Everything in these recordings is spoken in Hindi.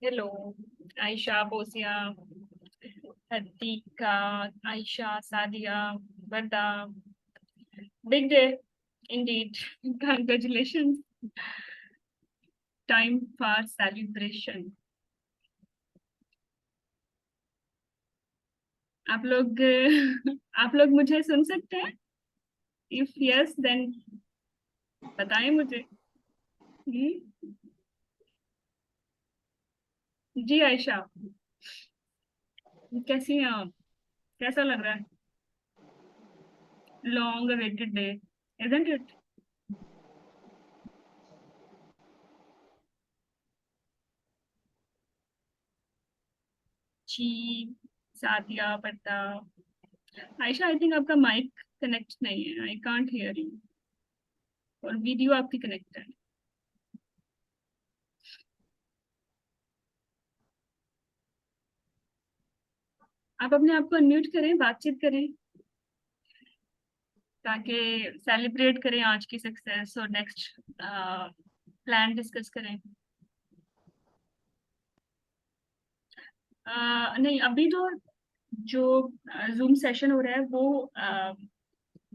Hello Ayesha, Posia, Hadiqa, Ayesha, Sadia, Warda. Big day indeed. Congratulations. Time for celebration. आप लोग आप लोग मुझे सुन सकते हैं? इफ यस देन बताएं मुझे। हम्म? जी आयशा, कैसी हैं आप? कैसा लग रहा है? Long awaited day, isn't it? जी, सादिया, पर्दा। आयशा, आई थिंक आपका माइक कनेक्ट नहीं है। आई कांट हियर यू। और वीडियो आपकी कनेक्ट है। आप अपने आप को अनम्यूट करें, बातचीत करें, ताकि सेलिब्रेट करें आज की सक्सेस और नेक्स्ट प्लान डिस्कस करें। नहीं, अभी तो जो जूम सेशन हो रहा है वो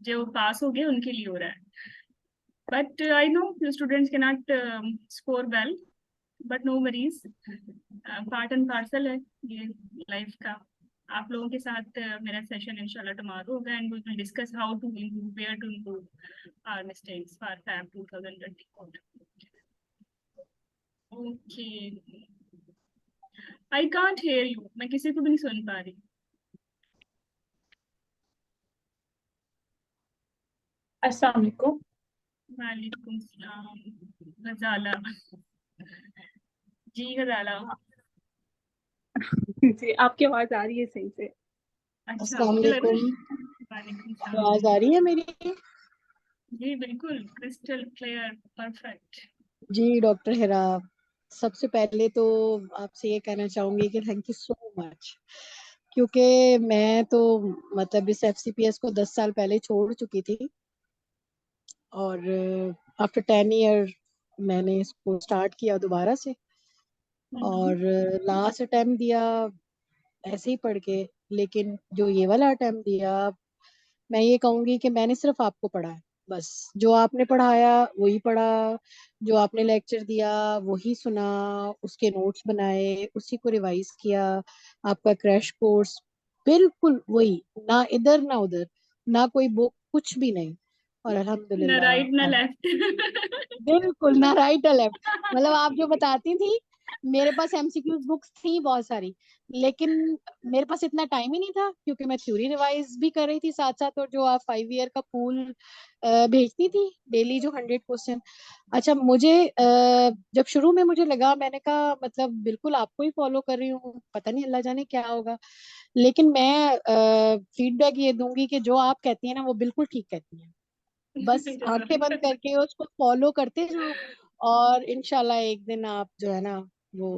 जो पास हो गए उनके लिए हो रहा है। बट आई नो स्टूडेंट्स के not score well, but no worries. Part and parcel है ये लाइफ का। आप लोगों के साथ मेरा सेशन इंशाल्लाह टुमारो होगा and we will discuss how to improve, where to improve our mistakes for Feb 2024। Okay, I can't hear you. मैं किसी को भी नहीं सुन पा रही। अस्सलाम वालेकुम। वालेकुम सलाम गजाला। जी गजाला। जी, आपकी आवाज आ रही है सही से। अच्छा, अस्सलाम मुझे लग रहा वालेकुम। है। वालेकुम सलाम। आवाज आ रही है मेरी? जी बिल्कुल, क्रिस्टल क्लियर, परफेक्ट। जी डॉक्टर हिरा, सबसे पहले तो आपसे ये कहना चाहूंगी कि थैंक यू सो मच। क्योंकि मैं तो मतलब इस एफसीपीएस को 10 साल पहले छोड़ चुकी थी और आफ्टर 10 ईयर मैंने इसको स्टार्ट किया दोबारा से। और लास्ट अटेम्प्ट दिया ऐसे ही पढ़ के, लेकिन जो ये वाला अटेम्प्ट दिया, मैं ये कहूंगी कि मैंने सिर्फ आपको पढ़ा है। बस जो आपने पढ़ाया वही पढ़ा, जो आपने लेक्चर दिया वही सुना, उसके नोट्स बनाए, उसी को रिवाइज किया। आपका क्रैश कोर्स बिल्कुल वही, ना इधर ना उधर, ना कोई बुक, कुछ भी नहीं। और न राइट न अल्हम्दुलिल्लाह लेफ्ट। बिल्कुल ना राइट और लेफ्ट। मतलब आप जो बताती थी, मेरे पास एमसीक्यूज बुक्स थी बहुत सारी, लेकिन मेरे पास इतना टाइम ही नहीं था, क्योंकि मैं थ्योरी रिवाइज भी कर रही थी साथ साथ, और जो आप 5 ईयर का पूल भेजती थी डेली, जो 100 क्वेश्चन। अच्छा, मुझे जब शुरू में मुझे लगा, मैंने कहा मतलब बिल्कुल आपको ही फॉलो कर रही हूँ, पता नहीं अल्लाह जाने क्या होगा। लेकिन मैं फीडबैक ये दूंगी कि जो आप कहती है ना वो बिल्कुल ठीक कहती है। बस आंखें बंद करके उसको फॉलो करते जाओ, और इंशाल्लाह एक दिन आप जो है ना वो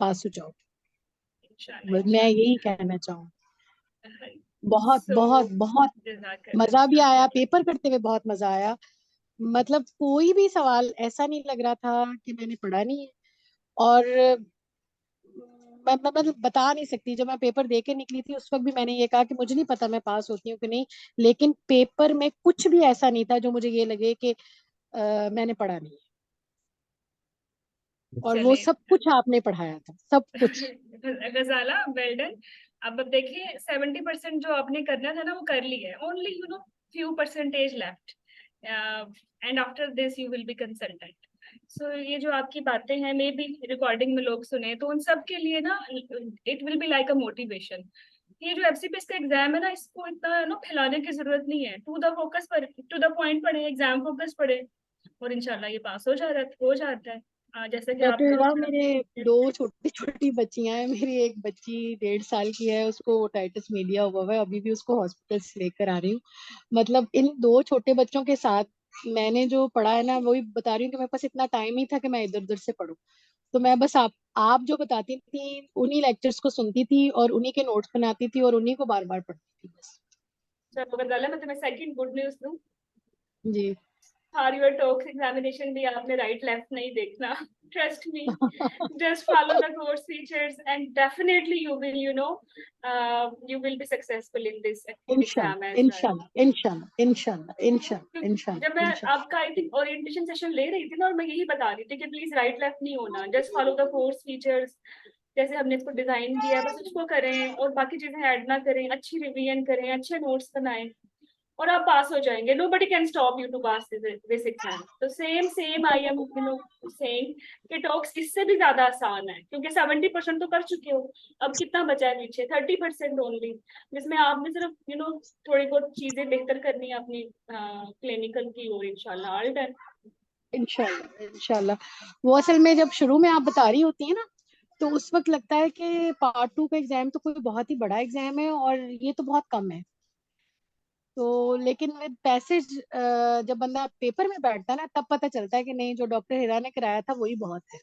पास हो जाओ। इंशाल्लाह बस मैं इंशाल्लाह। यही कहना चाहूँ। बहुत सो बहुत बहुत जज़ाकल्लाह मजा भी आया, जज़ाकल्लाह। पेपर करते हुए बहुत मजा आया। मतलब कोई भी सवाल ऐसा नहीं लग रहा था कि मैंने पढ़ा नहीं है। और मैं मतलब बता नहीं सकती, जब मैं पेपर दे के निकली थी उस वक्त भी मैंने ये कहा कि मुझे नहीं पता मैं पास होती हूँ कि नहीं, लेकिन पेपर में कुछ भी ऐसा नहीं था जो मुझे ये लगे कि मैंने पढ़ा नहीं है। और वो चले सब कुछ आपने पढ़ाया था, सब कुछ। गजाला, वेल डन। अब देखिए 70% जो आपने करना था ना वो कर लिया है। Only few percentage left and after this you will be consultant. So ये जो आपकी बातें हैं, मे बी रिकॉर्डिंग में लोग सुने तो उन सब के लिए ना it will be like a motivation. ये जो एफसीपीएस का एग्जाम है ना, इसको इतना फैलाने की जरूरत नहीं है। टू द फोकस पर, टू द पॉइंट पढ़े, एग्जाम फोकस पढ़े और इंशाल्लाह ये पास हो जाता है। जैसे कि डॉक्टर आपका हिरा, मेरे दो छोटी छोटी बच्चियां हैं। मेरी एक बच्ची 1.5 साल की है, उसको ओटाइटिस मीडिया हुआ है, अभी भी उसको हॉस्पिटल से लेकर आ रही हूँ। मतलब इन दो छोटे बच्चों के साथ मैंने जो पढ़ा है ना, वही बता रही हूँ कि मेरे पास इतना टाइम ही था कि मैं इधर उधर से पढूं। तो मैं बस आप जो बताती थी उन्हीं लेक्चर्स को सुनती थी और उन्हीं के नोट्स बनाती थी और उन्हीं को बार बार पढ़ती थी बस। चलो गजाला, मैं तुम्हें सेकंड गुड न्यूज दूं। जी। फॉर योर टॉक्स एग्जामिनेशन भी आपने राइट लेफ्ट नहीं देखना। Trust me. Just follow the course features, and definitely you will be successful in this exam इंशाल्लाह, as well. इंशाल्लाह, इंशाल्लाह, इंशाल्लाह, इंशाल्लाह, जब इंशाल्लाह, मैं इंशाल्लाह। आपका आई थिंक ओरिएंटेशन सेशन ले रही थी ना, और मैं यही बता रही थी कि प्लीज राइट लेफ्ट नहीं होना, just follow the course features. जैसे हमने इसको डिजाइन किया है बस उसको करें, और बाकी चीजें ऐड ना करें, अच्छी रिवीजन करें, अच्छे नोट्स बनाएं, और आप पास हो जाएंगे। Nobody can stop you to pass this exam. तो सेम आई एम सेइंग कि टॉक्स इससे भी ज्यादा आसान है, क्योंकि 70% तो कर चुके हो। अब कितना बचा है पीछे? 30% ओनली, जिसमें आपने सिर्फ थोड़ी बहुत चीजें बेहतर करनी है अपनी क्लिनिकल की, और इंशाल्लाह ऑल डन। इंशाल्लाह, इंशाल्लाह। वो असल में जब शुरू में आप बता रही होती है ना, तो उस वक्त लगता है कि पार्ट 2 का एग्जाम तो कोई बहुत ही बड़ा एग्जाम है और ये तो बहुत कम है। तो लेकिन विद पैसेज जब बंदा पेपर में बैठता है ना, तब पता चलता है कि नहीं, जो डॉक्टर हिरा ने कराया था वही बहुत है।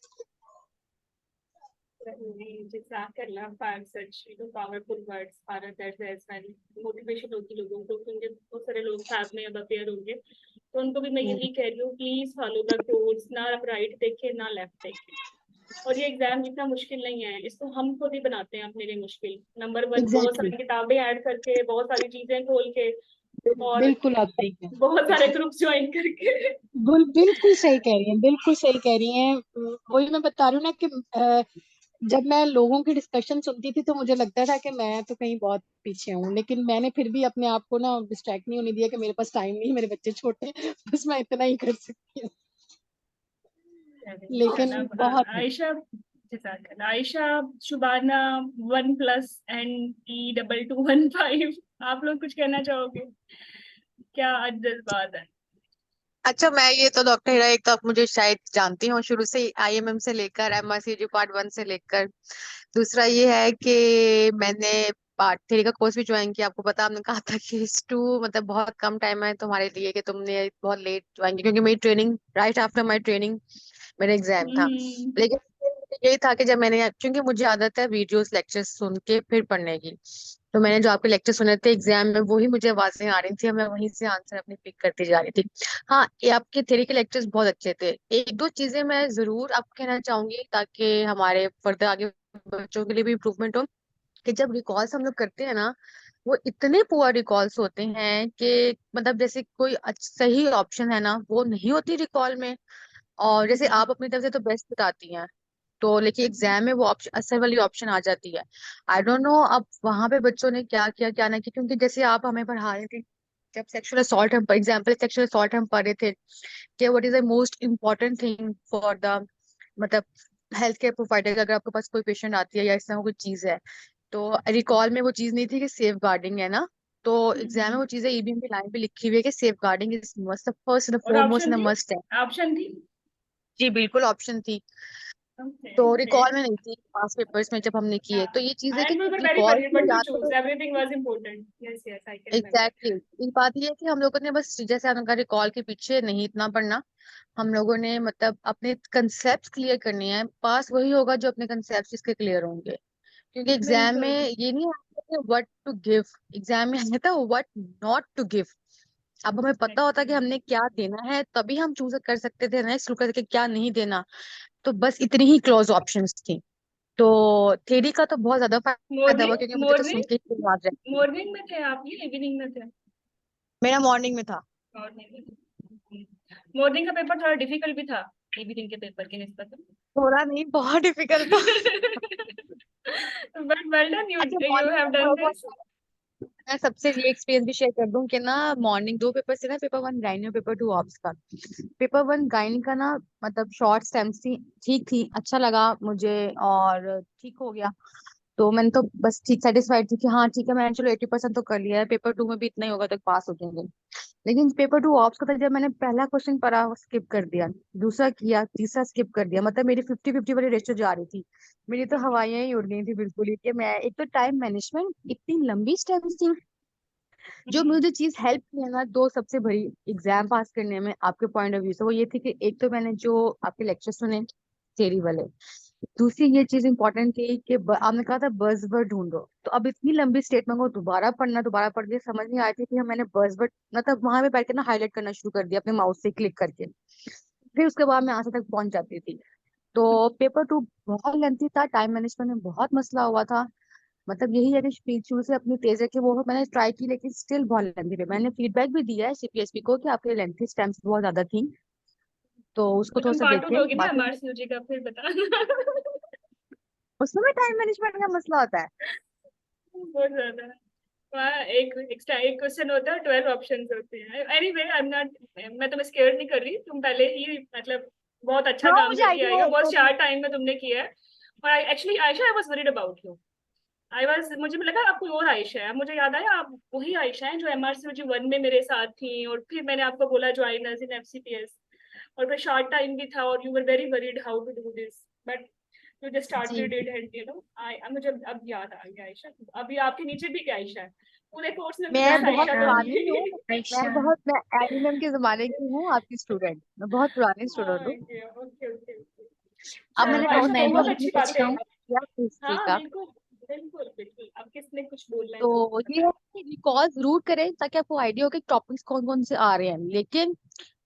जज़ाकल्लाह for such powerful words for that as well. Motivation होगी लोगों को, क्योंकि बहुत सारे लोग साथ में अब अपेयर होंगे, तो उनको भी मैं यही कह रही हूँ, प्लीज फॉलो द कोर्स। ना आप राइट देखें ना लेफ्ट देखें। और ये एग्जाम इतना मुश्किल नहीं है, इसको हम खुद ही बनाते हैं अपने लिए मुश्किल। नंबर 1 बहुत एग्जैक्टली सारी किताबें ऐड करके, बहुत सारी चीजें खोल के, और बिल्कुल आप सही कह बहुत सारे ग्रुप्स ज्वाइन करके। बिल्कुल सही कह रही हैं, बिल्कुल सही कह रही हैं। वही मैं बता रही हूँ ना कि जब मैं लोगों की डिस्कशन सुनती थी तो मुझे लगता था कि मैं तो कहीं बहुत पीछे हूँ, लेकिन मैंने फिर भी अपने आप को ना डिस्ट्रैक्ट नहीं होने दिया कि मेरे पास टाइम नहीं, मेरे बच्चे छोटे हैं, बस मैं इतना ही कर सकती हूँ। लेकिन बहुत है। आयशा, जज़ाकल्लाह। आयशा, शुबाना, 1+ एंड E2215, आप लोग कुछ कहना चाहोगे? क्या आज बात है? अच्छा, मैं ये तो डॉक्टर हिरा, एक तो आप मुझे शायद जानती हो शुरू से, आईएमएम से लेकर एमआरसीजी पार्ट 1 से लेकर। दूसरा ये है कि मैंने पार्ट 3 का कोर्स भी ज्वाइन किया। आपको पता, आपने कहा था कि इस 2 मतलब बहुत कम टाइम है तुम्हारे लिए कि तुमने बहुत लेट ज्वाइन किया, क्योंकि मेरी training right after my training मेरा एग्जाम था। लेकिन यही था कि जब मैंने, क्योंकि मुझे आदत है वीडियोस लेक्चर्स सुन के फिर पढ़ने की, तो मैंने जो आपके लेक्चर सुने थे एग्जाम में, वही मुझे आवाजें आ रही थी, मैं वहीं से आंसर अपनी पिक करती जा रही थी। हाँ, ये आपके थ्योरी के लेक्चर्स बहुत अच्छे थे। एक दो चीजें मैं जरूर आपको कहना चाहूंगी, ताकि हमारे फर्दर आगे बच्चों के लिए भी इम्प्रूवमेंट हो, कि जब रिकॉल्स हम लोग करते हैं ना, वो इतने पुअर रिकॉल्स होते हैं कि मतलब जैसे कोई सही ऑप्शन है ना, वो नहीं होती रिकॉल में। और जैसे आप अपनी तरफ से तो बेस्ट बताती हैं, तो लेकिन एग्जाम में वो ऑप्शन, असर वाली ऑप्शन आ जाती है। आई डोंट नो अब वहां पे बच्चों ने क्या किया क्या ना किया, क्योंकि जैसे आप हमें पढ़ा रहे थे, जब सेक्सुअल असॉल्ट हम एग्जाम्पल सेक्सुअल असॉल्ट हम पढ़ रहे थे कि what is the most important thing for the, मतलब हेल्थ केयर प्रोवाइडर, अगर आपके पास कोई पेशेंट आती है या इस तरह कोई चीज है, तो रिकॉल में वो चीज नहीं थी कि सेफ गार्डिंग है ना, तो एग्जाम में वो चीजें ईबीएम की लाइन पे लिखी हुई है कि safeguarding is must, the first and और फॉरमोस्ट ऑप्शन एंड थी? मस्ट है। ऑप्शन थी? जी बिल्कुल ऑप्शन थी। Okay, तो great. रिकॉल में नहीं थी, पास पेपर्स में जब हमने किए, तो ये चीज है कि And we were very recall worried में what to या choose. तो Everything was important. Yes, yes, I can remember. Exactly एक बात ये है कि हम लोगों ने बस, जैसे आपने कहा, रिकॉल के पीछे नहीं इतना पढ़ना, हम लोगों ने मतलब अपने कंसेप्ट क्लियर करने हैं। पास वही होगा जो अपने कंसेप्ट जिसके क्लियर होंगे, क्योंकि एग्जाम में बिल्कुल। ये नहीं आता कि व्हाट टू गिव, एग्जाम में आता है व्हाट नॉट टू गिव। अब हमें पता होता कि हमने क्या देना है, तभी हम चूज कर सकते थे, नेक्स्ट शुरू कर सकते क्या नहीं देना। तो बस इतनी ही क्लोज ऑप्शंस थी। तो थ्योरी का तो बहुत ज्यादा फायदा हुआ, मॉर्निंग क्योंकि मुझे तो सुन मॉर्निंग के ही याद रहती है। मॉर्निंग में थे आप या इवनिंग में थे? मेरा मॉर्निंग में था। मॉर्निंग में। मॉर्निंग का पेपर थोड़ा डिफिकल्ट भी था इवनिंग के पेपर के निस्बत। थोड़ा नहीं, बहुत डिफिकल्ट था। But well done, you अच्छा, you मॉर्निंग have में थोड़ा done बहुत, this. मैं सबसे ये एक्सपीरियंस भी शेयर कर दूं कि ना, मॉर्निंग 2 पेपर से ना, पेपर 1 गायनी और पेपर 2 ऑप्स का। पेपर 1 गायनी का ना, मतलब शॉर्ट स्टेम्स थी, ठीक थी, अच्छा लगा मुझे और ठीक हो गया। तो मैंने तो बस ठीक सेटिस्फाइड थी कि हाँ ठीक है, मैंने चलो 80% तो कर लिया है, पेपर 2 में भी इतना ही होगा तो पास हो जाएंगे। लेकिन पेपर 2 ऑप्स का था, जब मैंने पहला क्वेश्चन पढ़ा स्किप कर दिया, दूसरा किया, तीसरा स्किप कर दिया, मतलब मेरी 50-50 वाली रेशो जा रही थी। मेरी तो हवाइयां ही उड़ गई थी बिल्कुल ही, कि मैं, एक तो टाइम मैनेजमेंट, इतनी लंबी स्टेप्स थी। जो मुझे चीज हेल्प की है ना, दो सबसे बड़ी एग्जाम पास करने में आपके पॉइंट ऑफ व्यू से, वो ये थी कि एक तो मैंने जो आपके लेक्चर सुने थ्योरी वाले, दूसरी ये चीज इंपॉर्टेंट थी कि आपने कहा था बज़वर्ड ढूंढो। तो अब इतनी लंबी स्टेटमेंट को दोबारा पढ़ना, दोबारा पढ़ के समझ नहीं आई थी कि मैंने बज़वर्ड मतलब वहां पे बैठ के ना हाईलाइट करना शुरू कर दिया अपने माउस से क्लिक करके, फिर उसके बाद मैं आंसर तक पहुंच जाती थी। तो पेपर 2 बहुत लेंथी था, टाइम मैनेजमेंट में बहुत मसला हुआ था। मतलब यही है कि स्पीच शुरू से अपनी तेज रखे, वो मैंने ट्राई की, लेकिन स्टिल बहुत लेंथी थे। मैंने फीडबैक भी दिया है सीपीएसपी को कि आपके लेंथी स्टेम्स बहुत ज्यादा थी, तो उसको तो थोड़ा तुम सा पार्ट 2 देखें। दोगे ना बाकी एमआरसीयूजी का, फिर बताना। उसमें भी टाइम मैनेजमेंट का मसला होता है। बहुत ज्यादा। वहाँ एक एक्स्ट्रा एक क्वेश्चन होता है, 12 ऑप्शंस होते हैं। एनीवे आई एम नॉट, मैं तुम्हें स्केयर नहीं कर रही, तुम पहले ही मतलब बहुत अच्छा हाँ काम मुझे करके आई आइडिया हो, है बहुत तो। शार्ट टाइम में तुमने किया है। और actually Ayesha, I was worried about you. I was, मुझे भी लगा आप कोई और आयशा है, मुझे याद आया आप वही आयशा है जो एमआरसीयूजी 1 में मेरे साथ थी, और फिर मैंने आपको बोला ज्वाइन एज इन एफसीपीएस, और फिर शॉर्ट टाइम भी था और you were very worried how to do this, but you just जी started it and you know I, मुझे अब याद आ गया आयशा। अभी आपके नीचे भी क्या आयशा है, पूरे कोर्स में भी मैं बस बहुत आयशा तो पुरानी हूँ। थी। मैं एनिमम के जमाने की हूँ, आपकी स्टूडेंट। मैं बहुत पुरानी स्टूडेंट हूँ। Okay okay okay. अब मैंने चलो और आयशा, टॉस मैं भी बहुत यही अच्छी कुछ बातें। कहूँ। किया हिस्ट्री हाँ का। बिल्कुल, बिल्कुल बिल्कुल, अब किसने कुछ बोलना है तो तो ये है बताएं। कि रिकॉल जरूर करें ताकि आपको आइडिया हो कि टॉपिक्स कौन कौन से आ रहे हैं, लेकिन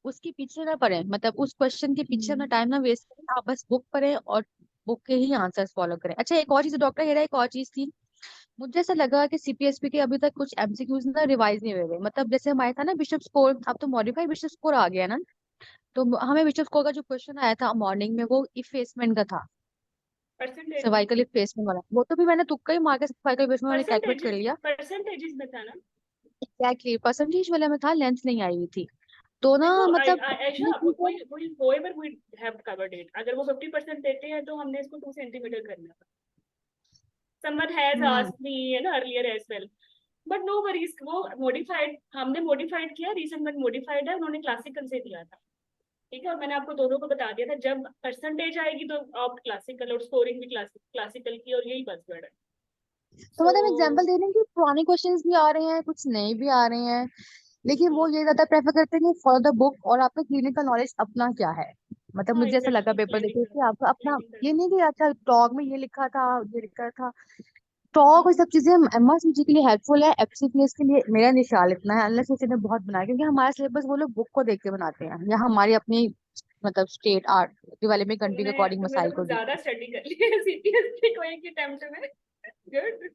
उसके पीछे ना पड़े, मतलब उस क्वेश्चन के पीछे अपना टाइम ना वेस्ट करें। आप बस बुक पढ़ें और बुक के ही आंसर्स फॉलो करें। अच्छा एक और चीज डॉक्टर हेरा, एक और चीज थी। मुझे ऐसा लगा कि सीपीएसपी के अभी तक कुछ एमसीक्यूज ना रिवाइज नहीं हुए। मतलब जैसे हमारे था ना बिशप स्कोर, अब तो मॉडिफाइड बिशप स्कोर आ गया ना। तो हमें बिशप स्कोर का जो क्वेश्चन आया था मॉर्निंग में, वो इफेसमेंट का था, परसेंटेज में, सर्वाइकल इफेसमेंट वाला। वो तो भी मैंने तुक्का ही मार के सर्वाइकल इफेसमेंट मैंने कैलकुलेट कर परसेंटेजेस लिया। परसेंटेजेस में था ना। एग्जैक्टली परसेंटेज वाले में था, लेंथ नहीं आई हुई थी। तो ना देखो मतलब आयशा, ये चीज़ है। वही होएवर वी हैव कवर्ड इट, अगर वो 50% देते हैं तो हमने इसको 2 सेंटीमीटर करना था। Someone has hmm asked me है ना earlier as well, but no worries, वो मॉडिफाइड, हमने मॉडिफाइड किया, रीसेंट में मॉडिफाइड है, उन्होंने क्लासिकल से दिया था। ठीक है, और मैंने आपको दोनों को बता दिया था, जब परसेंटेज आएगी तो ऑप्ट क्लासिकल, और स्कोरिंग भी क्लासिकल की, और यही बसवर्ड है। तो सो मतलब एग्जांपल दे रहे हैं कि पुराने क्वेश्चंस भी आ रहे हैं, कुछ नए भी आ रहे हैं, लेकिन वो ये ज्यादा प्रेफर करते हैं कि फॉलो द बुक और आपका क्लिनिकल नॉलेज अपना क्या है। मतलब हाँ मुझे ऐसा लगा एग्जैक्टली, पेपर देखे क्लिनिकल, कि आपका अपना, क्लिनिकल। ये नहीं कि अच्छा टॉक में ये लिखा था, ये लिखा था। टॉक और सब चीजें एमआरसीजी के लिए हेल्पफुल है, एफसीपीएस के लिए मेरा निशान इतना है, अनलेस उन्होंने बहुत बनाया, क्योंकि हमारा सिलेबस वो लोग बुक को देख के बनाते हैं, या हमारी अपनी मतलब स्टेट आर्ट डेवलपिंग कंट्री के तुमने अकॉर्डिंग तुमने तो मसाइल को कुछ देख ज्यादा के। स्टडी कर ली है सीपीएससी को एक ही अटेम्प्ट में। गुड।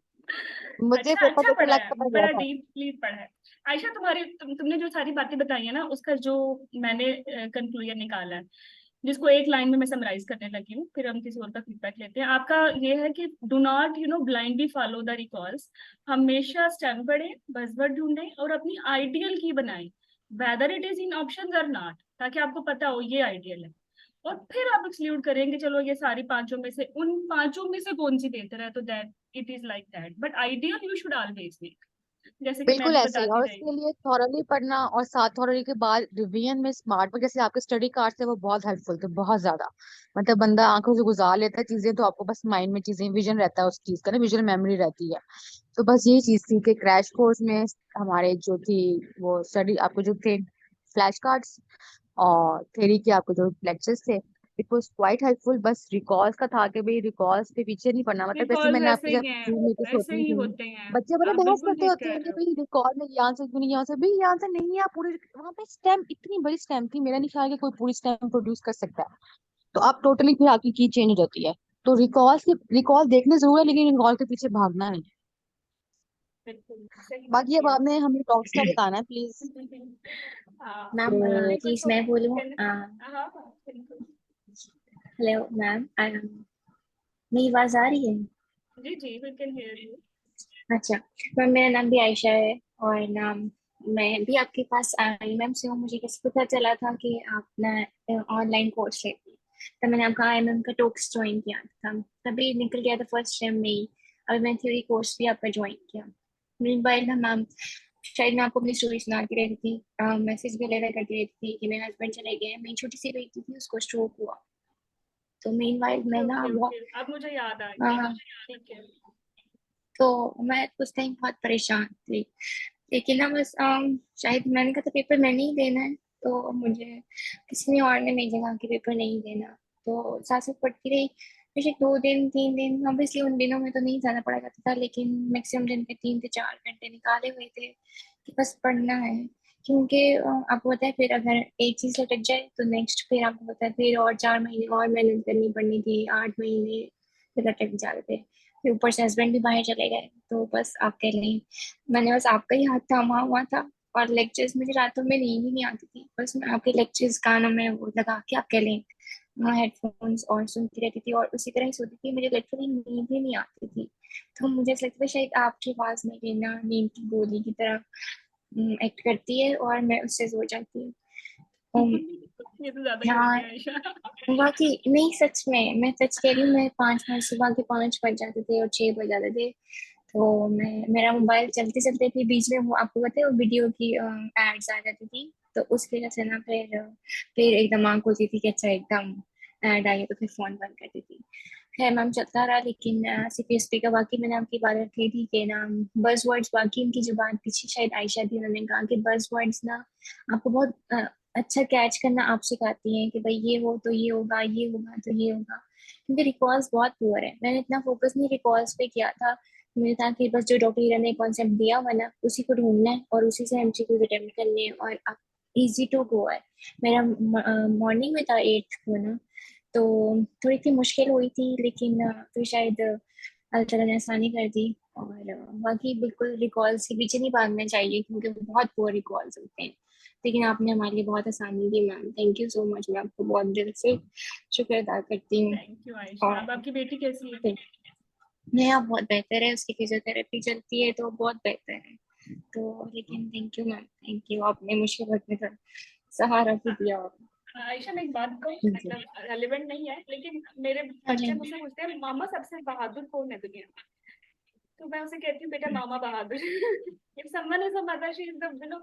मुझे अच्छा, पेपर अच्छा देकर पढ़ा लग है, पड़ गया बड़ा था। डीपली पढ़ा है। आयशा, तुमने जो सारी बातें बताई है ना, उसका जो मैंने कंक्लूजन निकाला है, जिसको एक लाइन में मैं समराइज करने लगी हूँ, फिर हम किसी और का फीडबैक लेते हैं। आपका ये है कि do not blindly follow the recalls, हमेशा स्टेम पढ़ें, बजवर्ड ढूंढें और अपनी आइडियल की बनाएं, whether it is in option और नॉट, ताकि आपको पता हो ये आइडियल है। और फिर आप एक्सक्लूड करेंगे, चलो ये सारी पांचों में से, उन पांचों में से कौन सी बेहतर है, तो that it is like that, but ideal you should always make, जैसे कि मैं बिल्कुल भी ऐसे ही, बताती और रही। इसके लिए थॉरली पढ़ना और साथ थॉरली के बाद रिवीजन में स्मार्ट वर्क, जैसे आपके स्टडी कार्ड थे वो बहुत हेल्पफुल थे, बहुत ज्यादा। मतलब बंदा आंखों से गुजार लेता है चीजें, तो आपको बस माइंड में चीजें विजन रहता है उस चीज का ना, विजुअल मेमोरी रहती है। तो बस यही चीज थी कि क्रैश कोर्स में हमारे जो थी वो स्टडी आपको जो थे फ्लैश कार्ड्स और थ्योरी के आपको जो लेक्चर्स थे, इट वाज क्वाइट हेल्पफुल। बस रिकॉल्स का था कि भाई रिकॉल्स पे पीछे नहीं पड़ना। मतलब जैसे रिकॉल्स मैंने ऐसे आपके जब ही हैं, जूम मीटिंग्स ऐसे होती ही थी, होते हैं। बच्चे बड़े आप बहस बिल्कुल करते ठीक होते कह हैं कि रहे हो। भाई रिकॉर्ड में ये आंसर क्यों नहीं, ये आंसर भाई ये आंसर नहीं है। आप पूरी वहां पे स्टेम, इतनी बड़ी स्टेम थी, मेरा नहीं ख्याल कि कोई पूरी स्टेम प्रोड्यूस कर सकता है। तो आप टोटली फिर आपकी की चेंज हो जाती है। तो रिकॉल देखने जरूर है, लेकिन रिकॉल के पीछे भागना नहीं। बिल्कुल सही बात बाकी अब किया। आपने हमें टॉक्स का बताना है प्लीज। हाँ, मैम तो नहीं कुछ प्लीज हो। मैं बोलूँ। हाँ हाँ, बिल्कुल। हेलो मैम, मेरी आवाज आ रही है? जी जी, वी कैन हियर यू। अच्छा मैम, मेरा नाम भी आयशा है, और नाम मैं भी आपके पास आई मैम से हूँ। मुझे कैसे पता चला था कि आप ना ऑनलाइन कोर्स लेती, तब मैंने आपका IMM का टॉक्स ज्वाइन किया था, तभी निकल गया था फर्स्ट टाइम में ही। अभी मैंने थ्योरी कोर्स भी आपका ज्वाइन किया। मीनवाइल ना मैम, शायद मैं आपको अपनी स्टोरी सुनाती रहती थी, मैसेज भी लेकर करती रहती थी कि मेरे हस्बैंड चले गए, मेरी छोटी सी बेटी थी उसको स्ट्रोक हुआ। तो मीनवाइल ओके मैं ना ओके बहुत ओके, अब मुझे याद आ गया। हाँ, ठीक है। तो मैं उस टाइम बहुत परेशान थी। लेकिन ना बस शायद मैंने कहा था पेपर मैंने ही देना है, तो मुझे किसी ने और ने मेरी जगह के पेपर नहीं देना। तो साथ साथ पढ़ती रही। मुझे 2 दिन 3 दिन, ऑब्वियसली उन दिनों में तो नहीं ज्यादा पढ़ा जाता था, लेकिन मैक्सिमम दिन पे 3 से 4 घंटे निकाले हुए थे कि बस पढ़ना है। क्योंकि आपको पता है फिर अगर एक चीज लटक जाए तो नेक्स्ट फिर आपको पता है फिर और 4 महीने और मेहनत करनी पड़नी थी, 8 महीने फिर लटक जाते थे। फिर ऊपर से हस्बैंड भी बाहर चले गए, तो बस आप कह लें मैंने बस आपका ही हाथ थामा हुआ था। और लेक्चर्स मुझे रातों में नींद ही नहीं आती थी, बस मैं आपके लेक्चर्स कानों में वो लगा के आप कह लें हेडफोन्स और सुनती रहती थी और उसी तरह ही सोती थी, मुझे लिटरली नींद ही नहीं आती थी। तो मुझे ऐसा लगता है शायद आपकी आवाज मेरे ना नींद की गोली की तरह एक्ट करती है और मैं उससे सो जाती हूँ। ये तो ज्यादा ही हो हाँ गया आयशा। बाकी नहीं, सच में मैं सच कह रही हूँ, मैं 5 बजे सुबह के 5 बज जाते थे और 6 बज जाते थे। तो मैं मेरा मोबाइल चलते चलते फिर बीच में वो आपको पता है वो वीडियो की एड्स आ जाती थी, तो उसकी वजह से ना फिर एकदम आंख होती थी कि अच्छा एकदम ऐड आई है, तो फिर फोन बंद कर देती थी। खैर मैम चलता रहा, लेकिन सीपीएसपी का वाकई मैंने आपकी बात रखी थी कि ना बज़ वर्ड्स, बाकी उनकी जुबान पीछे शायद आयशा थी, उन्होंने कहा कि बज़ वर्ड्स ना आपको बहुत अच्छा कैच करना आप सिखाती हैं कि भाई ये हो तो ये होगा, ये होगा तो ये होगा। क्योंकि रिकॉल्स बहुत पुअर है, मैंने इतना फोकस नहीं रिकॉल्स पे किया था। मुझे था कि बस जो डॉक्टर हीरा ने कॉन्सेप्ट दिया हुआ ना उसी को ढूंढना है और उसी से एमसीक्यूज अटेम्प्ट करने हैं और इजी टू गो है। मेरा मॉर्निंग में था 8th को ना, तो थोड़ी सी मुश्किल हुई थी, लेकिन फिर शायद अल्लाह ताला ने आसानी कर दी। और बाकी बिल्कुल रिकॉल्स के पीछे नहीं भागना चाहिए क्योंकि वो बहुत पुअर रिकॉल्स होते हैं। लेकिन आपने हमारे लिए बहुत आसानी दी ma'am, thank you so much, मैं आपको बहुत दिल से शुक्र अदा करती हूँ। Thank you Ayesha. अब और आपकी बेटी कैसी है? नया बहुत बेहतर है, उसकी फिजियोथेरेपी चलती है तो बहुत बेहतर है। तो लेकिन thank you ma'am, thank you, आपने मुसीबत में तो सहारा भी दिया। आयशा मैं एक बात कहूँ, जी मतलब रेलेवेंट नहीं है, लेकिन मेरे हाँ जी बच्चे मुझसे पूछते हैं मामा सबसे बहादुर कौन है दुनिया में? तो मैं उसे कहती हूँ बेटा मामा बहादुर। If someone is a mother, she is the you know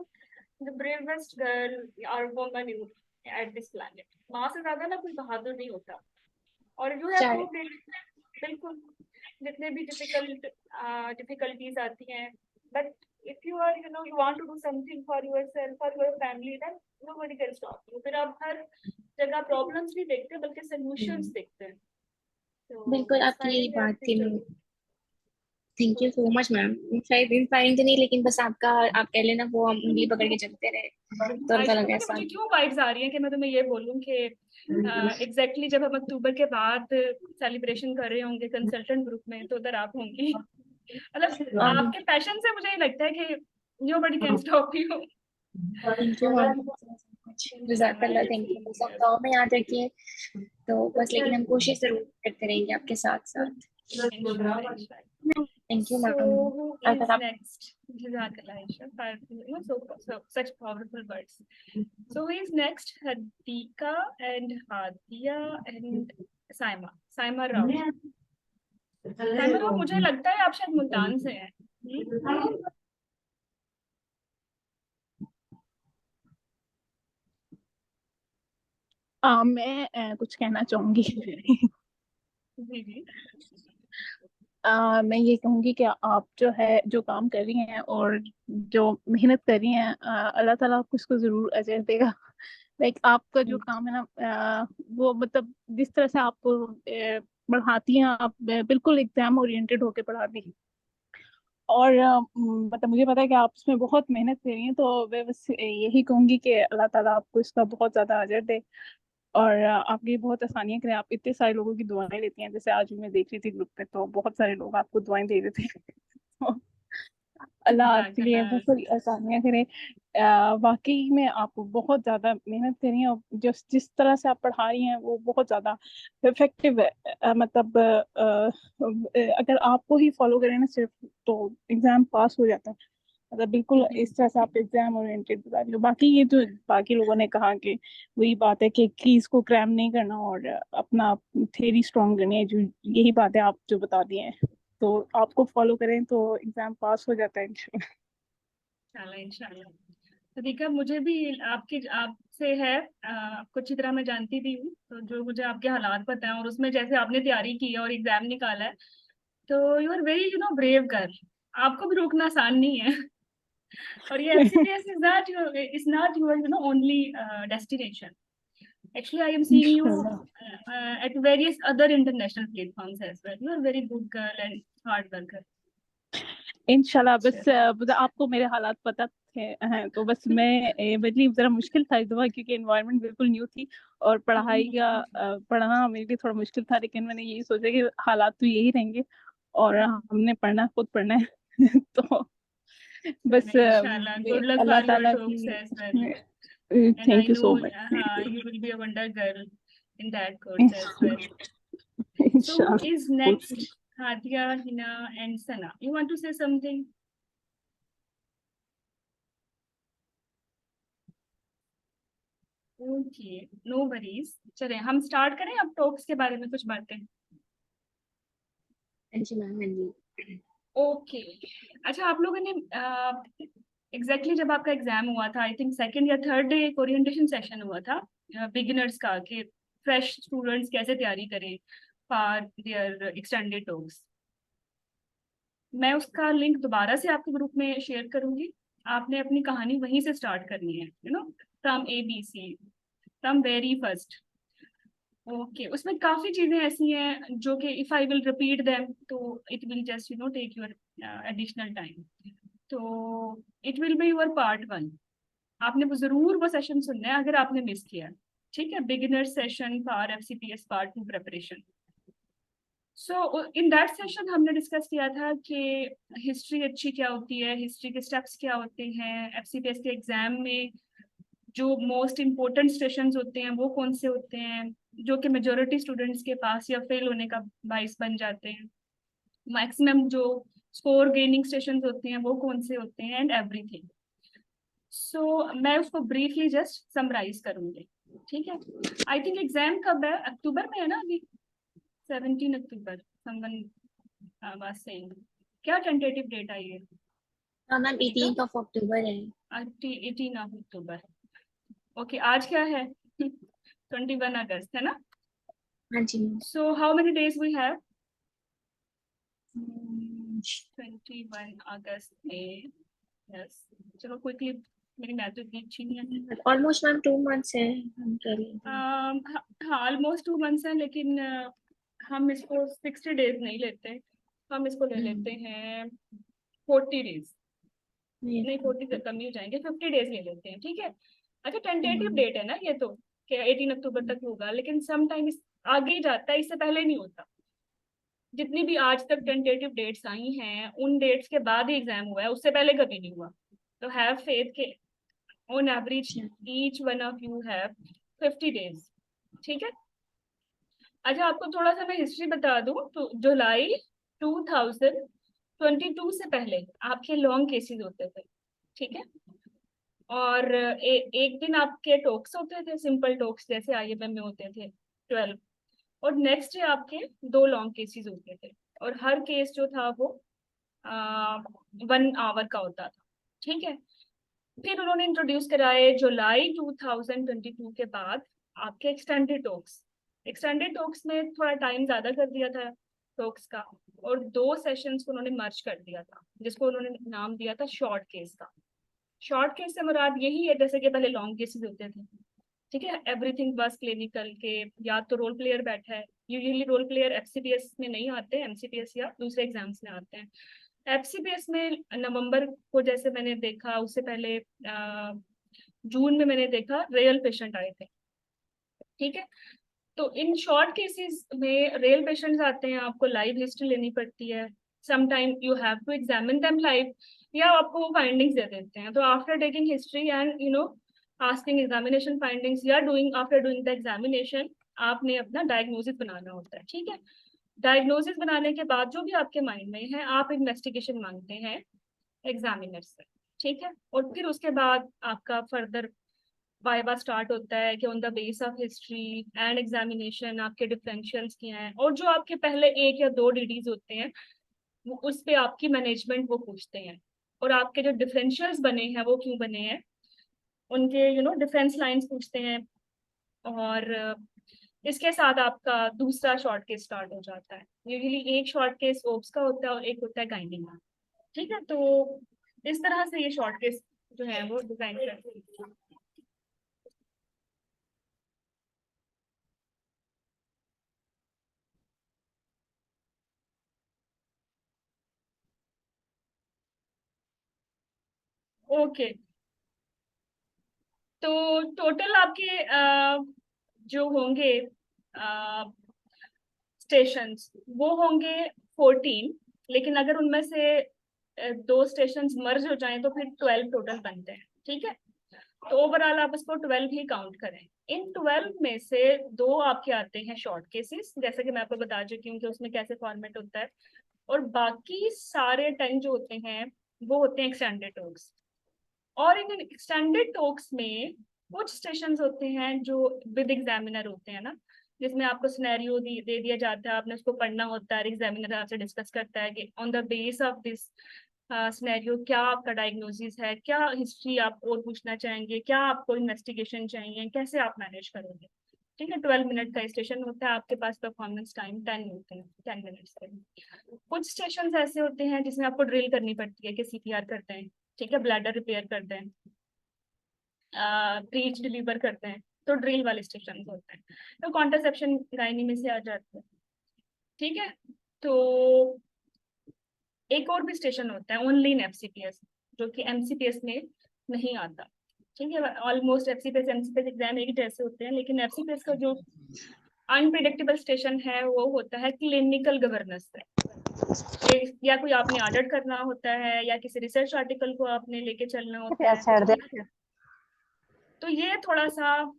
the bravest girl और woman in at this planet. माँ से ज्यादा ना कोई बहादुर नहीं होता। और यू हैव चार प्रूव्ड इट। बिल्कुल। जितने भी डिफिकल्टीज आती हैं, but if you are you want to do something for yourself, for your family, then nobody can stop you. फिर आप हर जगह प्रॉब्लम्स नहीं देखते बल्कि सॉल्यूशंस देखते हैं। तो बिल्कुल आपकी यही इंस्पायरिंग है बात आपकी थी ma'am, story. Thank you so much ma'am. शायद इंस्पायरिंग तो नहीं, लेकिन बस आपका आप कह लेना वो हम उंगली पकड़ के चलते रहे तो अल्लाह आयशा ताला पता ने नहीं मुझे आसान क्यों वाइब्स आ रही हैं कि मैं तुम्हें ये बोलूं कि एग्जैक्टली जब हम अक्टूबर के बाद सेलिब्रेशन कर रहे होंगे कंसल्टेंट ग्रुप में, तो उधर आप होंगी। मतलब आपके पैशन से मुझे ये लगता है कि nobody can stop you। Thank you ma'am, जज़ाकल्लाह, थैंक यू, बस आप दुआ में याद रखिए। तो बस लेकिन हम कोशिश जरूर करते रहेंगे आपके साथ साथ। इंशाल्लाह इंशाल्लाह। Thank you So ma'am. who is अगर आप next? Jazakallah Aisha for such powerful words. So who is next? Hadika and Hadia and Saima. Saima Rao. Saima Rao, मुझे लगता है आप शायद मुल्तान से हैं। मैं कुछ कहना चाहूंगी। जी जी। मैं ये कहूंगी कि आप जो है जो काम कर रही हैं और जो मेहनत कर रही हैं, अल्लाह ताला आपको इसको जरूर अजर देगा। लाइक आपका जो काम है ना, वो मतलब जिस तरह से आप पढ़ाती हैं, आप बिल्कुल एग्जाम ओरिएंटेड होके पढ़ाती हैं। और मतलब मुझे पता है कि आप इसमें बहुत मेहनत कर रही हैं, तो मैं बस यही कहूंगी कि अल्लाह ताला आपको इसका बहुत ज्यादा अजर दे और आपकी बहुत आसानियां करें। आप इतने सारे लोगों की दुआएं लेती हैं, जैसे आज भी मैं देख रही थी ग्रुप पे, तो बहुत सारे लोग आपको दुआएं दे रहे थे। तो अल्लाह आपके लिए जज़ाकल्लाह। बहुत सारी आसानियां करे। वाकई में आप बहुत ज्यादा मेहनत कर रही हैं और जिस जिस तरह से आप पढ़ा रही हैं वो बहुत ज्यादा इफेक्टिव है। मतलब अगर आपको ही फॉलो करें ना सिर्फ, तो एग्जाम पास हो जाता है। मतलब बिल्कुल इस तरह से आप एग्जाम ओरिएंटेड बता रही हो। बाकी ये जो बाकी लोगों ने कहा कि वही बात है कि कीज को क्रैम नहीं करना और अपना थ्योरी स्ट्रॉन्ग करनी है, जो यही बात है आप जो बता दिए हैं, तो आपको फॉलो करें तो एग्जाम पास हो जाता है इंशाल्लाह। इंशाल्लाह इंशाल्लाह। तो देखा, मुझे भी आपकी आपसे है आपको अच्छी तरह मैं जानती भी हूँ, तो जो मुझे आपके हालात पता है और उसमें जैसे आपने तैयारी की है और एग्जाम निकाला है, तो you are very brave girl. आपको भी रोकना आसान नहीं है। और ये FCPS is not your only destination. Actually, I am seeing you इंशाल्लाह at various other international platforms as well. You are very good girl and hard worker. इंशाल्लाह। बस मतलब आपको मेरे हालात पता हैं। तो बस मैं बदली जरा मुश्किल था इस दफा, क्योंकि एनवायरनमेंट बिल्कुल न्यू थी और पढ़ाई का पढ़ना मेरे लिए थोड़ा मुश्किल था, लेकिन मैंने यही सोचा कि हालात तो यही रहेंगे और हमने पढ़ना, खुद पढ़ना है। तो बस Inshallah, good luck for Allah your ताला talks की। as well. And I thank you know so much. you will be a wonder girl in that course as well. So who इंशाल्लाह। is next? Hadia, Hina, and Sana. You want to say something? Okay, no worries. चले हम स्टार्ट करें अब टॉक्स के बारे में कुछ बातें. हाँ जी मैम, हाँ जी। ओके अच्छा, आप लोगों ने एग्जैक्टली जब आपका एग्जाम हुआ था, आई थिंक सेकंड या थर्ड डे एक ओरिएंटेशन सेशन हुआ था बिगिनर्स का, कि फ्रेश स्टूडेंट्स कैसे तैयारी करें फॉर देयर एक्सटेंडेड टॉक्स. मैं उसका लिंक दोबारा से आपके ग्रुप में शेयर करूंगी. आपने अपनी कहानी वहीं से स्टार्ट करनी है, you know, from ABC, from very first. Okay उसमें काफी चीजें ऐसी हैं जो कि if I will repeat them तो it will just you know take your additional time. तो it will be your part 1. आपने वो जरूर वो सेशन सुनना है अगर आपने मिस किया. ठीक है, beginner session for FCPS part 2 preparation. So in that session हमने डिस्कस किया था कि हिस्ट्री अच्छी क्या होती है, हिस्ट्री के स्टेप्स क्या होते हैं, FCPS के एग्जाम में जो मोस्ट इम्पोर्टेंट स्टेशंस होते हैं वो कौन से होते हैं, जो कि मेजोरिटी स्टूडेंट्स के पास या फेल होने का बाइस बन जाते हैं. मैक्सिमम जो स्कोर गेनिंग स्टेशंस होते हैं वो कौन से होते हैं, एंड एवरीथिंग. सो मैं उसको ब्रीफली जस्ट समराइज करूंगी. ठीक है, आई थिंक एग्जाम कब है, अक्टूबर में है ना अभी, 17 अक्टूबर समवन वाज सेइंग. क्या टेंटेटिव डेट आई है? हाँ मैम, 18th of October है। 18 अक्टूबर. ओके आज क्या है? 21 अगस्त है ना. हाँ जी ma'am. So how many days we have? Hmm, 21 अगस्त में, यस. चलो क्विकली, मेरी मैथ तो इतनी अच्छी नहीं है. ऑलमोस्ट मैम 2 months है हम कह रहे थे। हाँ ऑलमोस्ट 2 मंथ्स है, लेकिन हम इसको 60 डेज नहीं लेते, हम इसको ले लेते हैं 40 डेज. नहीं 40 से कम ही हो जाएंगे, 50 डेज ले लेते हैं. ठीक है. अच्छा टेंटेटिव डेट है ना ये तो, कि 18 अक्टूबर तक होगा, लेकिन सम टाइम आगे ही जाता है, इससे पहले नहीं होता. जितनी भी आज तक टेंटेटिव डेट्स आई हैं उन डेट्स के बाद ही एग्जाम हुआ है, उससे पहले कभी नहीं हुआ. तो हैव फेथ के on average each one of you have 50 days. ठीक है. अच्छा आपको थोड़ा सा मैं हिस्ट्री बता दूं तो जुलाई 2022 से पहले आपके लॉन्ग केसेस होते थे. ठीक है. और एक दिन आपके टॉक्स होते थे, सिंपल टॉक्स जैसे IMM में होते थे 12. और नेक्स्ट डे आपके 2 लॉन्ग केसेस होते थे, और हर केस जो था वो 1 आवर का होता था. ठीक है. फिर उन्होंने इंट्रोड्यूस कराए जुलाई 2022 के बाद आपके एक्सटेंडेड टॉक्स. एक्सटेंडेड टॉक्स में थोड़ा टाइम ज्यादा कर दिया था टॉक्स का, और 2 सेशंस को उन्होंने मर्ज कर दिया था, जिसको उन्होंने नाम दिया था शॉर्ट केस का. शॉर्ट केस से मुराद यही है जैसे कि पहले लॉन्ग केसेस होते थे. ठीक है, एवरीथिंग बस क्लिनिकल के, या तो रोल प्लेयर बैठा है. यूजुअली रोल प्लेयर FCPS में नहीं आते, MCPS या दूसरे एग्जाम्स में आते हैं. FCPS में नवंबर को जैसे मैंने देखा, उससे पहले जून में मैंने देखा रियल पेशेंट आए थे. ठीक है. तो इन शॉर्ट केसेस में रियल पेशेंट्स आते हैं, आपको लाइव हिस्ट्री लेनी पड़ती है. Sometime you have to examine them live, या आपको वो फाइंडिंग्स दे देते हैं. तो after taking history and you know asking examination findings या doing after doing the examination, आपने अपना डायग्नोसिस बनाना होता है. ठीक है. डायग्नोसिस बनाने के बाद जो भी आपके माइंड में है, आप इन्वेस्टिगेशन मांगते हैं एग्जामिनर से. ठीक है. और फिर उसके बाद आपका फर्दर वाइवा स्टार्ट होता है कि on the base of history and examination आपके डिफरेंशियल्स क्या हैं, और जो आपके पहले 1 या 2 DDs होते हैं वो उस पे आपकी मैनेजमेंट वो पूछते हैं, और आपके जो डिफरेंशियल्स बने हैं वो क्यों बने हैं, उनके यू नो डिफेंस लाइंस पूछते हैं. और इसके साथ आपका दूसरा शॉर्ट केस स्टार्ट हो जाता है. यूजुअली एक शॉर्ट केस ओप्स का होता है और एक होता है गाइनिंग का. ठीक है. तो इस तरह से ये शॉर्ट केस जो है वो डिजाइन करते हैं. ओके तो टोटल आपके जो होंगे स्टेशंस वो होंगे 14, लेकिन अगर उनमें से 2 स्टेशंस मर्ज हो जाएं तो फिर 12 टोटल बनते हैं, ठीक है। तो ओवरऑल आप इसको 12 ही काउंट करें। इन 12 में से 2 आपके आते हैं शॉर्ट केसेस, जैसे कि मैं आपको बता चुकी हूँ कि उसमें कैसे फॉर्मेट होता है, और बाकी सारे 10 जो होते हैं वो होते हैं एक्सटेंडेड टॉक्स। और इन एक्सटेंडेड टॉक्स में कुछ स्टेशंस होते हैं जो विद एग्जामिनर होते हैं ना, जिसमें आपको सिनेरियो दे दिया जाता है, आपने उसको पढ़ना होता है, एग्जामिनर आपसे डिस्कस करता है कि on the base of this scenario क्या आपका डायग्नोसिस है, क्या हिस्ट्री आप और पूछना चाहेंगे, क्या आपको इन्वेस्टिगेशन चाहिए, कैसे आप मैनेज करोगे, ठीक है। 12 मिनट का स्टेशन होता है, आपके पास परफॉर्मेंस टाइम 10 होते हैं, 10 मिनट्स के। कुछ स्टेशन ऐसे होते हैं जिसमें आपको ड्रिल करनी पड़ती है कि सीपीआर करते हैं, ठीक है, ब्लैडर रिपेयर करते हैं, ब्रीच डिलीवर करते हैं, तो ड्रिल वाले स्टेशन होते हैं। तो कॉन्ट्रासेप्शन गायनी में से आ जाते हैं, ठीक है। तो एक और भी स्टेशन होता है ओनली इन एफसीपीएस, जो कि एमसीपीएस में नहीं आता, ठीक है। ऑलमोस्ट एफसीपीएस एमसीपीएस एग्जाम एक जैसे होते हैं, लेकिन एफसीपीएस का जो अनप्रिडिक्टेबल स्टेशन है वो होता है क्लिनिकल गवर्नेंस पे। या कोई आपने ऑडिट करना होता है, या किसी रिसर्च आर्टिकल को आपने लेके चलना होता है, तो ये थोड़ा सा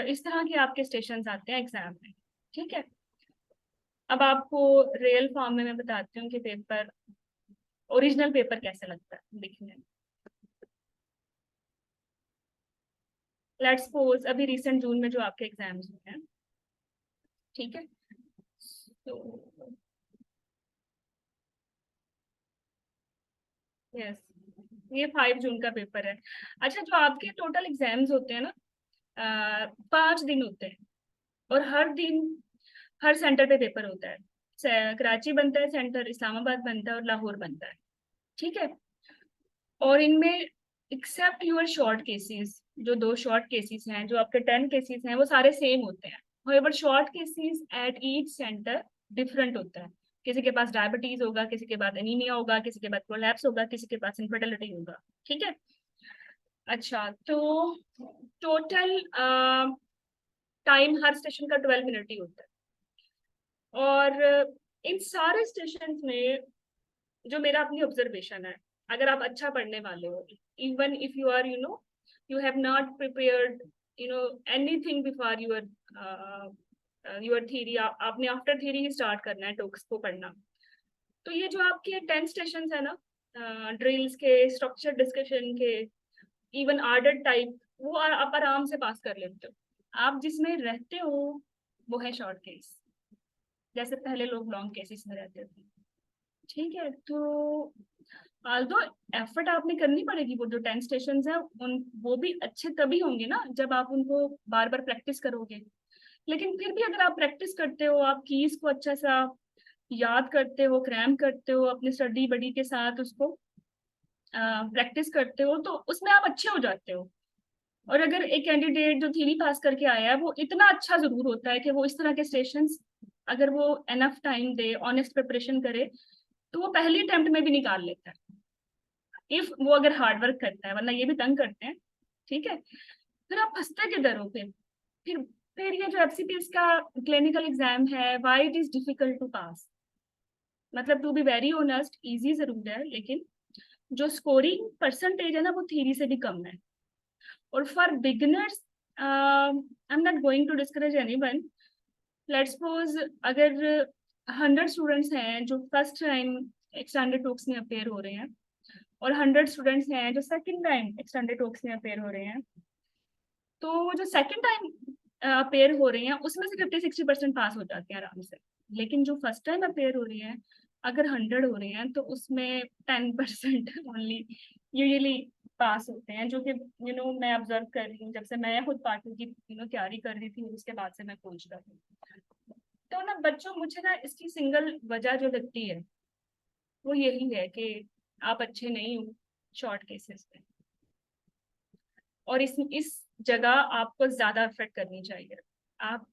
इस तरह के आपके स्टेशन आते हैं एग्जाम में, ठीक है। अब आपको रियल फॉर्म में मैं बताती हूँ कि पेपर, ओरिजिनल पेपर कैसे लगता है दिखने में। लेट्स सपोज अभी रिसेंट जून में जो आपके एग्जाम्स हुए हैं, ठीक है, तो यस, ये 5 जून का पेपर है। अच्छा, जो आपके टोटल एग्जाम्स होते हैं ना, 5 दिन होते हैं, और हर दिन हर सेंटर पे पेपर होता है। कराची बनता है सेंटर, इस्लामाबाद बनता है, और लाहौर बनता है, ठीक है। और इनमें एक्सेप्ट यूर शॉर्ट केसेस, जो 2 शॉर्ट केसेस हैं, जो आपके 10 केसेस हैं, वो सारे सेम होते हैं। However short cases at each centre different होता है। किसी के पास डायबिटीज होगा, किसी के पास एनीमिया होगा, किसी के पास प्रोलैप्स होगा, किसी के पास इनफर्टिलिटी होगा, ठीक है। अच्छा, तो टोटल टाइम हर स्टेशन का 12 मिनट ही होता है। और इन सारे स्टेशन में जो मेरा अपनी ऑब्जर्वेशन है, अगर आप अच्छा पढ़ने वाले हो, even if you are you have not prepared anything before your theory, आपने आफ्टर थ्योरी ही स्टार्ट करना है टॉक्स को पढ़ना, तो ये जो आपके 10 स्टेशन है ना, ड्रिल्स के, स्ट्रक्चर डिस्कशन के, इवन आर्डर टाइप, वो आप आराम से पास कर लेते हो। आप जिसमें रहते हो वो है शॉर्ट केस, जैसे पहले लोग लॉन्ग केसेस में रहते थे, ठीक है। तो तो एफर्ट आपने करनी पड़ेगी। वो जो 10 स्टेशन है उन वो भी अच्छे तभी होंगे ना जब आप उनको बार बार प्रैक्टिस करोगे। लेकिन फिर भी अगर आप प्रैक्टिस करते हो, आप कीज को अच्छा सा याद करते हो, क्रैम करते हो, अपने स्टडी बडी के साथ उसको प्रैक्टिस करते हो, तो उसमें आप अच्छे हो जाते हो। और अगर एक कैंडिडेट जो थ्योरी पास करके आया है, वो इतना अच्छा जरूर होता है कि वो इस तरह के स्टेशंस, अगर वो एनफ टाइम दे, ऑनेस्ट प्रिपरेशन करे, तो वो पहली अटेम्प्ट में भी निकाल लेता है, इफ वो अगर हार्ड वर्क करता है, वरना ये भी तंग करते हैं, ठीक है। फिर आप फंसते किधर हो फिर फिर ये जो एफसीपीएस का क्लिनिकल एग्जाम है, why it is difficult to pass, मतलब to be very honest, easy जरूर है, लेकिन जो स्कोरिंग परसेंटेज है ना, वो थ्योरी से भी कम है। और for beginners, I am not going to discourage anyone, let's suppose अगर 100 स्टूडेंट्स हैं जो फर्स्ट टाइम एक्सटेंडेड टॉक्स में अपेयर हो रहे हैं, और 100 स्टूडेंट्स हैं जो सेकंड टाइम एक्सटेंडेड टॉक्स में अपेयर हो रहे हैं, तो वो जो सेकंड टाइम अपेयर हो रहे हैं उसमें से 50-60% पास हो जाते हैं आराम से। लेकिन जो फर्स्ट टाइम अपेयर हो रही हैं, अगर 100 हो रहे हैं, तो उसमें 10% ओनली यूजुअली पास होते हैं, जो कि मैं ऑब्जर्व कर रही हूँ जब से मैं खुद पार्टी की तैयारी कर रही थी, उसके बाद से मैं कोच कर रही हूँ। तो ना बच्चों, मुझे ना इसकी सिंगल वजह जो लगती है वो यही है कि आप अच्छे नहीं हो शॉर्ट केसेस में, और इस जगह आपको ज्यादा एफर्ट करनी चाहिए। आप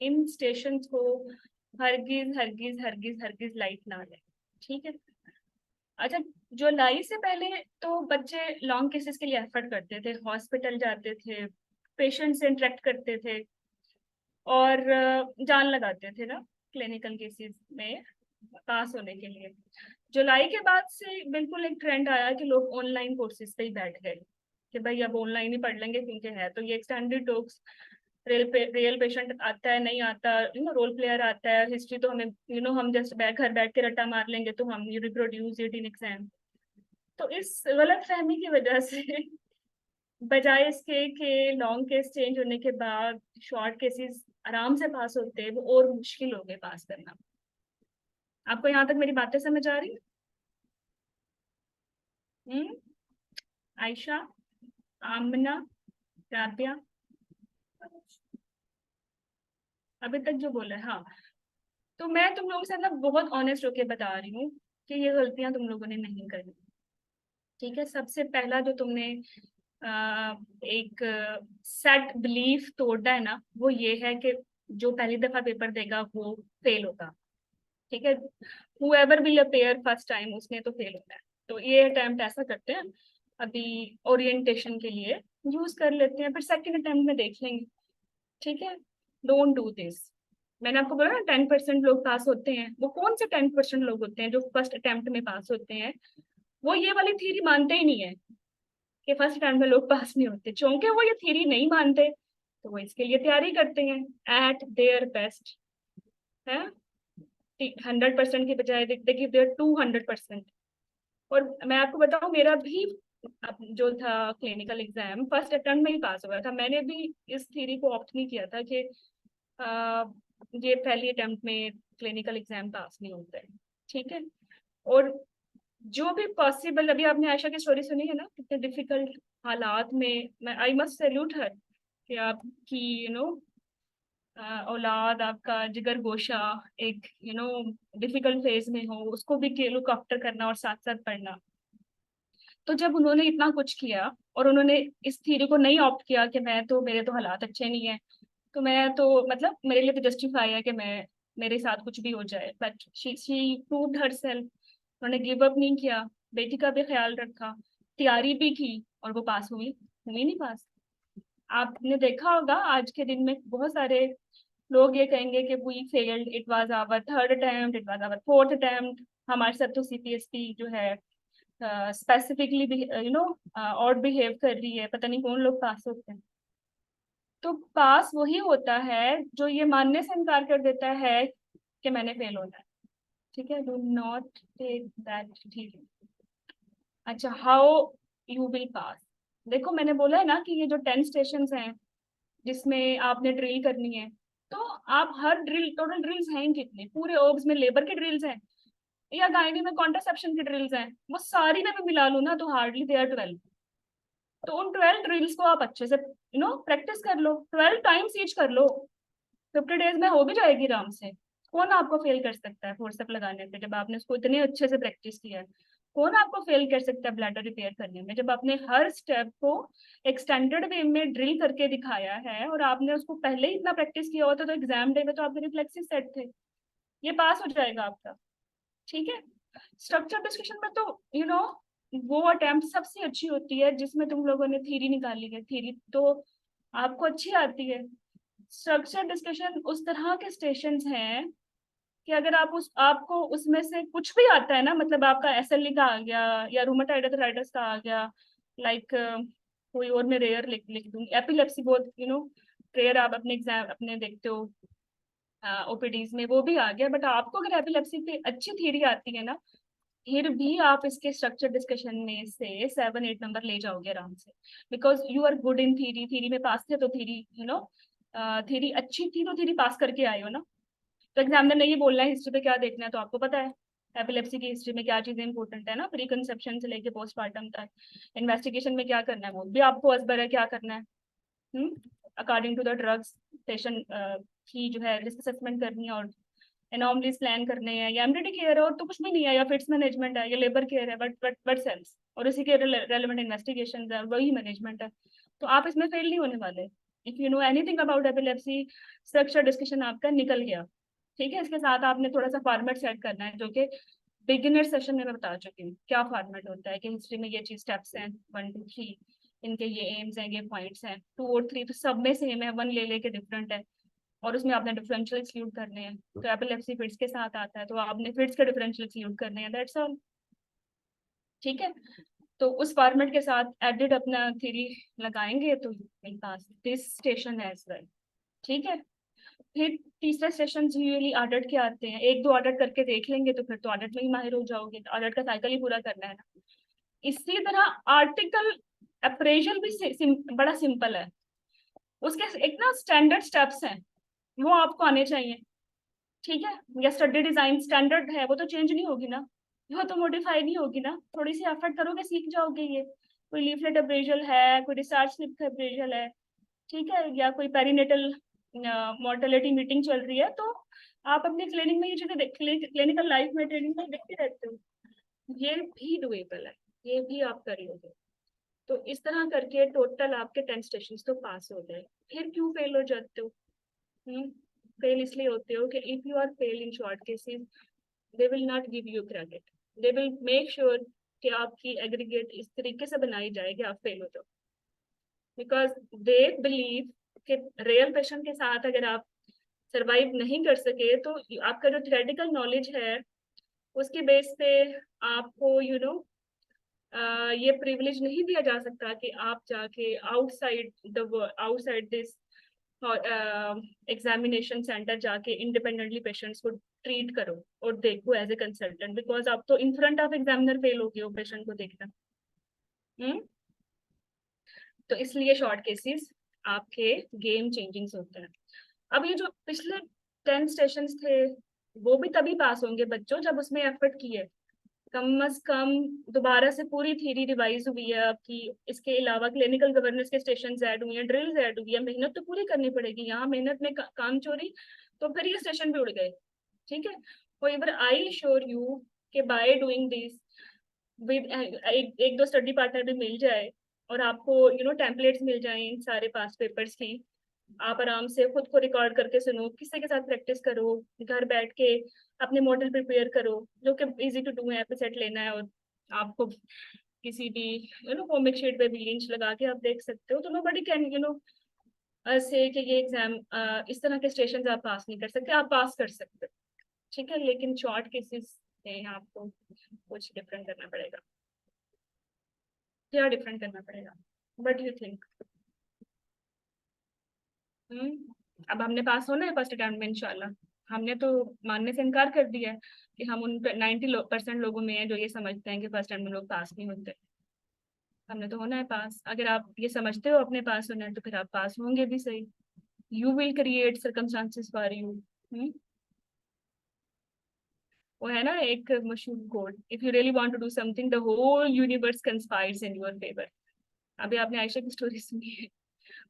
इन स्टेशन को हरगिज हरगिज हरगिज हरगिज लाइट ना लें, ठीक है। अच्छा, जुलाई से पहले तो बच्चे लॉन्ग केसेस के लिए एफर्ट करते थे, हॉस्पिटल जाते थे, पेशेंट से इंटरेक्ट करते थे और जान लगाते थे ना क्लिनिकल केसेस में पास होने के लिए। जुलाई के बाद से बिल्कुल एक ट्रेंड आया कि लोग ऑनलाइन कोर्सेज पे ही बैठ गए कि भाई अब ऑनलाइन ही पढ़ लेंगे, क्योंकि है तो ये एक्सटेंडेड टॉक्स, रियल पेशेंट आता है नहीं आता, रोल प्लेयर आता है, हिस्ट्री तो हमें हम जस्ट घर बैठ के रट्टा मार लेंगे तो हम you reproduce it in exam. तो इस गलत फहमी की वजह से बजाय इसके कि लॉन्ग केस चेंज होने के बाद शॉर्ट केसेस आराम से पास होते हैं, वो और मुश्किल हो गए पास करना। आपको यहाँ तक मेरी बातें समझ आ रही है? आयशा, आमना, राबिया, अभी तक जो बोला है, हाँ। तो मैं तुम लोगों के साथ ना बहुत ऑनेस्ट होके बता रही हूँ कि ये गलतियां तुम लोगों ने नहीं करनी। ठीक है, सबसे पहला जो तुमने एक सेट बिलीफ तोड़ना है ना, वो ये है कि जो पहली दफा पेपर देगा वो फेल होगा। ठीक है, whoever will appear first time उसने तो फेल होना है। तो ये अटेम्प्ट ऐसा करते हैं, अभी ओरिएंटेशन के लिए यूज कर लेते हैं, फिर सेकंड अटेम्प्ट में देख लेंगे। ठीक है, डोंट डू दिस। मैंने आपको बोला ना 10% लोग पास होते हैं, वो कौन से 10% लोग होते हैं जो फर्स्ट अटेम्प्ट में पास होते हैं? वो ये वाली थ्योरी मानते ही नहीं है कि फर्स्ट अटेम्प्ट में लोग पास नहीं होते। चूंकि वो ये थ्योरी नहीं मानते तो वो इसके लिए तैयारी करते हैं एट देयर बेस्ट, है 100% की बजाय दे गिव देयर 200%। और मैं आपको बताऊं, मेरा भी जो था क्लिनिकल एग्जाम फर्स्ट अटेम्प्ट में ही पास हुआ था। मैंने भी इस थ्योरी को ऑप्ट नहीं किया था कि ये पहली अटेम्प्ट में क्लिनिकल एग्जाम पास नहीं होता है। ठीक है, और जो भी पॉसिबल, अभी आपने आयशा की स्टोरी सुनी है ना, कितने डिफिकल्ट हालात में, मैं आई मस्ट सैल्यूट हर कि आपकी औलाद, आपका जिगर गोशा एक डिफिकल्ट फेज में हो, उसको भी लुक आफ्टर करना और साथ साथ पढ़ना। तो जब उन्होंने इतना कुछ किया और उन्होंने इस थ्योरी को नहीं ऑप्ट किया कि मैं तो, मेरे तो हालात अच्छे नहीं है, तो मैं तो मतलब मेरे लिए तो जस्टिफाई है कि मैं, मेरे साथ कुछ भी हो जाए, बट शी प्रूव्ड हरसेल्फ। उन्होंने गिव अप नहीं किया, बेटी का भी ख्याल रखा, तैयारी भी की, और वो पास हुई नहीं पास। आपने देखा होगा आज के दिन में बहुत सारे लोग ये कहेंगे कि we failed, it was our third attempt, it was our fourth attempt. हमारे साथ तो सीपीएसपी जो है स्पेसिफिकली और बिहेव कर रही है, पता नहीं कौन लोग पास होते हैं। तो पास वही होता है जो ये मानने से इनकार कर देता है कि मैंने फेल होना है। ठीक है, डू नॉट टेक दैट ठीक। अच्छा, हाउ यू विल पास? देखो, मैंने बोला है ना कि ये जो 10 स्टेशन हैं जिसमें आपने ड्रिल करनी है, तो आप हर ड्रिल, टोटल ड्रिल्स हैं कितने पूरे ओब्स में? लेबर के ड्रिल्स हैं या गायनी में कॉन्ट्रासेप्शन की ड्रिल्स हैं, वो सारी में मैं मिला लूँ ना तो हार्डली दे आर 12। तो उन 12 ड्रिल्स को आप अच्छे से प्रैक्टिस कर लो, 12 टाइम्स ईच कर लो, 50 डेज में हो भी जाएगी आराम से। कौन आपको फेल कर सकता है फोर्सअप लगाने पे जब आपने उसको इतने अच्छे से प्रैक्टिस किया है? कौन आपको फेल कर सकता है ब्लैडर रिपेयर करने में जब आपने हर स्टेप को एक्सटेंडेड वे में ड्रिल करके दिखाया है और आपने उसको पहले ही इतना प्रैक्टिस किया होता? तो एग्जाम डे में तो आपके रिफ्लेक्सेस सेट थे, ये पास हो जाएगा आपका। ठीक है, स्ट्रक्चर डिस्कशन में तो वो अटेम्प्ट सबसे अच्छी होती है जिसमें तुम लोगों ने थ्योरी निकाली है, थ्योरी तो आपको अच्छी आती है। स्ट्रक्चर डिस्कशन उस तरह के स्टेशंस हैं कि अगर आप आपको उसमें से कुछ भी आता है ना, मतलब आपका एसएलई का आ गया या रूमेटॉइड आर्थराइटिस का आ गया, लाइक कोई और मैं रेयर लिख दूंगी, एपिलेप्सी बहुत रेयर आप अपने एग्जाम अपने देखते हो ओपीडीज में, वो भी आ गया। बट आपको अगर एपिलेप्सी पे अच्छी थ्योरी आती है ना, फिर भी आप इसके स्ट्रक्चर डिस्कशन में से 7-8 नंबर ले जाओगे आराम से, because you are good in theory. Theory में पास थे तो थ्योरी थ्योरी अच्छी थी तो थ्योरी पास करके आए हो ना। तो एग्जामिनर ने ये बोलना है हिस्ट्री पे क्या देखना है, तो आपको पता है एपिलेप्सी की हिस्ट्री में क्या चीजें इंपॉर्टेंट है ना, प्री कंसेप्शन से लेके पोस्टमार्टम तक। इन्वेस्टिगेशन में क्या करना है वो भी आपको असबर है क्या करना है। According to the drugs patient की जो है रिस्क असेसमेंट करनी है, और एनॉमलीज प्लान करने हैं, या एमडीटी केयर है और तो कुछ भी नहीं है, या फिट्स मैनेजमेंट है, या लेबर केयर है, बट सेल्स और इसी के रेलेवेंट इन्वेस्टिगेशन है, वही मैनेजमेंट है। तो आप इसमें फेल नहीं होने वाले। If you know anything about epilepsy, structure discussion आपका निकल गया। ठीक है, इसके साथ आपने थोड़ा सा फॉर्मेट सेट करना है जो कि बिगिनर सेशन में मैं बता चुकी हूँ क्या फॉर्मेट होता है कि हिस्ट्री में ये चीज स्टेप्स हैं 1 2 3, इनके ये एम्स हैं, ये पॉइंट्स हैं। 2 और 3 तो सब में सेम है, 1 ले लेके डिफरेंट है, और उसमें आपने डिफरेंशियल एक्सक्लूड करने हैं। तो एपिलेप्सी फिट्स के साथ आता है तो आपने फिट्स के डिफरेंशियल एक्सक्लूड करने हैं, दैट्स ऑल। ठीक है, तो उस फॉर्मेट के साथ एडिट अपना थ्योरी लगाएंगे तो पास दिस स्टेशन एज वेल। ठीक है, फिर तीसरा सेशन यूजुअली ऑडिट के आते हैं, 1 2 ऑडिट करके देख लेंगे तो फिर तो ऑडिट में ही माहिर हो जाओगे, ऑडिट का साइकिल ही पूरा करना है ना। इसी तरह आर्टिकल अप्रेजल भी बड़ा सिंपल है, उसके एक ना स्टैंडर्ड स्टेप्स हैं, वो आपको आने चाहिए। ठीक है, या स्टडी डिजाइन स्टैंडर्ड है वो तो चेंज नहीं होगी ना, वो तो मॉडिफाई नहीं होगी ना, थोड़ी सी एफर्ट करोगे सीख जाओगे ये। कोई लीफलेट अप्रेजल है, कोई रिसर्च स्लिप का अप्रेजल है, ठीक है, या कोई पेरीनेटल मॉर्टेलिटी मीटिंग चल रही है, तो आप अपने क्लिनिक में ये चीजें क्लिनिकल लाइफ में ट्रेनिंग में देखते रहते हो, ये भी डुएबल है, ये भी आप कर लोगे। तो इस तरह करके टोटल आपके 10 स्टेशन तो पास हो गए। फिर क्यों फेल हो जाते हो? फेल इसलिए होते हो कि if you are fail in short cases they will not give you credit, they will make sure कि आपकी एग्रीगेट इस तरीके से बनाई जाए कि आप फेल हो जाओ, बिकॉज दे बिलीव कि रियल पेशेंट के साथ अगर आप सरवाइव नहीं कर सके तो आपका जो थ्योरेटिकल नॉलेज है उसके बेस पे आपको ये प्रिविलेज नहीं दिया जा सकता कि आप जाके आउटसाइड दिस एग्जामिनेशन सेंटर जाके इंडिपेंडेंटली पेशेंट्स को ट्रीट करो और देखो एज ए कंसल्टेंट, बिकॉज आप तो in front of examiner fail हो गए हो पेशेंट को देखना। तो इसलिए शॉर्ट केसेस आपके गेम चेंजिंग होते हैं। अब ये जो पिछले 10 स्टेशंस थे वो भी तभी पास होंगे बच्चों जब उसमें एफर्ट किए, कम अज कम दोबारा से पूरी थ्योरी रिवाइज हुई है आपकी, इसके अलावा क्लिनिकल गवर्नेंस के स्टेशंस ऐड हुए हैं, ड्रिल्स ऐड हुई है, मेहनत तो पूरी करनी पड़ेगी, यहाँ मेहनत में काम चोरी तो फिर ये स्टेशन भी उड़ गए। ठीक है, however I assure you कि by doing this with एक दो स्टडी पार्टनर भी मिल जाए और आपको टेम्पलेट्स मिल जाए इन सारे पास पेपर्स की, आप आराम से खुद को रिकॉर्ड करके सुनो, किसी के साथ प्रैक्टिस करो, घर बैठ के अपने मॉडल प्रिपेयर करो जो कि इजी टू डू है, एपिसेट लेना है और आपको किसी भी कॉमिक शीट पे भी लिंक लगा के आप देख सकते हो। तो नोबडी कैन से कि ये एग्जाम इस तरह के स्टेशन आप पास नहीं कर सकते, आप पास कर सकते हो। ठीक है, लेकिन शॉर्ट केसेस में आपको कुछ डिफरेंट करना पड़ेगा। क्या डिफरेंट करना पड़ेगा? What do you think? अब हमने पास होना है फर्स्ट अटेम्प्ट में इंशाल्लाह। हमने तो मानने से इनकार कर दिया है कि हम उन 90% लोगों में हैं जो ये समझते हैं कि फर्स्ट अटेम्प्ट में लोग पास नहीं होते। हमने तो होना है पास, अगर आप ये समझते हो अपने पास होना है तो फिर आप पास होंगे भी सही। You will create circumstances for you. वो है ना एक मशहूर quote, if you really want to do something the whole universe conspires in your favour. अभी आपने आयशा की स्टोरी सुनी है,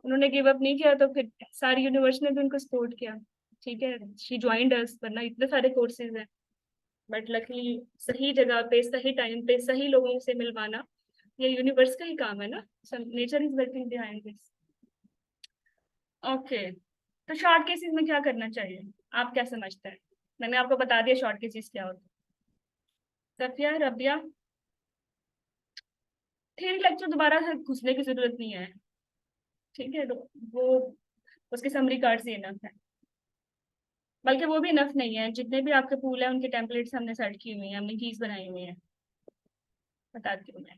उन्होंने गिव अप नहीं किया तो फिर सारी यूनिवर्स ने भी उनको सपोर्ट किया। ठीक है, शी ज्वाइंड अस, वरना इतने सारे कोर्सेज हैं, बट लकीली सही जगह पे सही टाइम पे सही लोगों से मिलवाना ये यूनिवर्स का ही काम है ना, nature is working behind this. Okay, तो शॉर्ट केसेस में क्या करना चाहिए, आप क्या समझते हैं? मैंने आपको बता दिया शॉर्ट केसेस क्या होते हैं। सफिया, रबिया, थ्योरी लेक्चर दोबारा से घुसने की जरूरत नहीं है। ठीक है, तो वो उसके समरी कार्ड से इनफ है, बल्कि वो भी इनफ नहीं है, जितने भी आपके पूल है उनके टेम्पलेट्स हमने सेट की हुई है, हमने कीज बनाई हुई है, बताती हूँ मैं।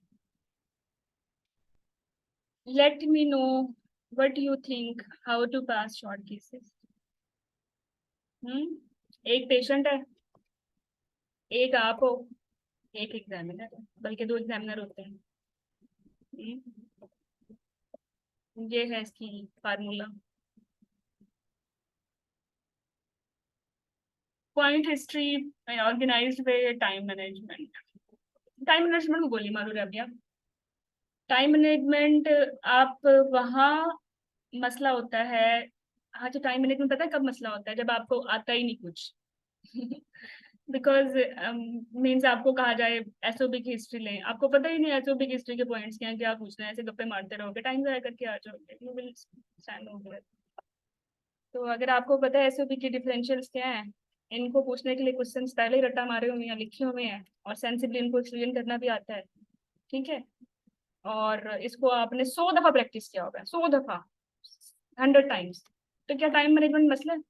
Let me know what you think how to pass short cases. एक पेशेंट है, एक आप हो, एक एग्जामिनर है, बल्कि 2 एग्जामिनर होते हैं। ये है इसकी formula. Point history organised by time management. Time management को गोली मारो रबिया। टाइम मैनेजमेंट आप वहाँ मसला होता है। हाँ, जो टाइम मैनेजमेंट पता है कब मसला होता है, जब आपको आता ही नहीं कुछ बिकॉज मीन्स आपको कहा जाए एसओबी की हिस्ट्री लें, आपको पता ही नहीं एसओबी की हिस्ट्री के पॉइंट्स क्या हैं, क्या पूछना है, ऐसे गप्पे मारते रहोगे, टाइम ज़ाया करके आ जाओगे, यू विल स्टैंड ओवर। तो अगर आपको पता है एसओबी की डिफरेंशियल्स क्या है, इनको पूछने के लिए क्वेश्चंस पहले ही रट्टा मारे हुए हैं, लिखे हुए हैं, और सेंसिबली इनको एक्सप्लेन करना भी आता है, ठीक है। और इसको आपने 100 दफा प्रैक्टिस किया होगा, 100 दफा, 100 टाइम्स। तो क्या टाइम मैनेजमेंट मसला है?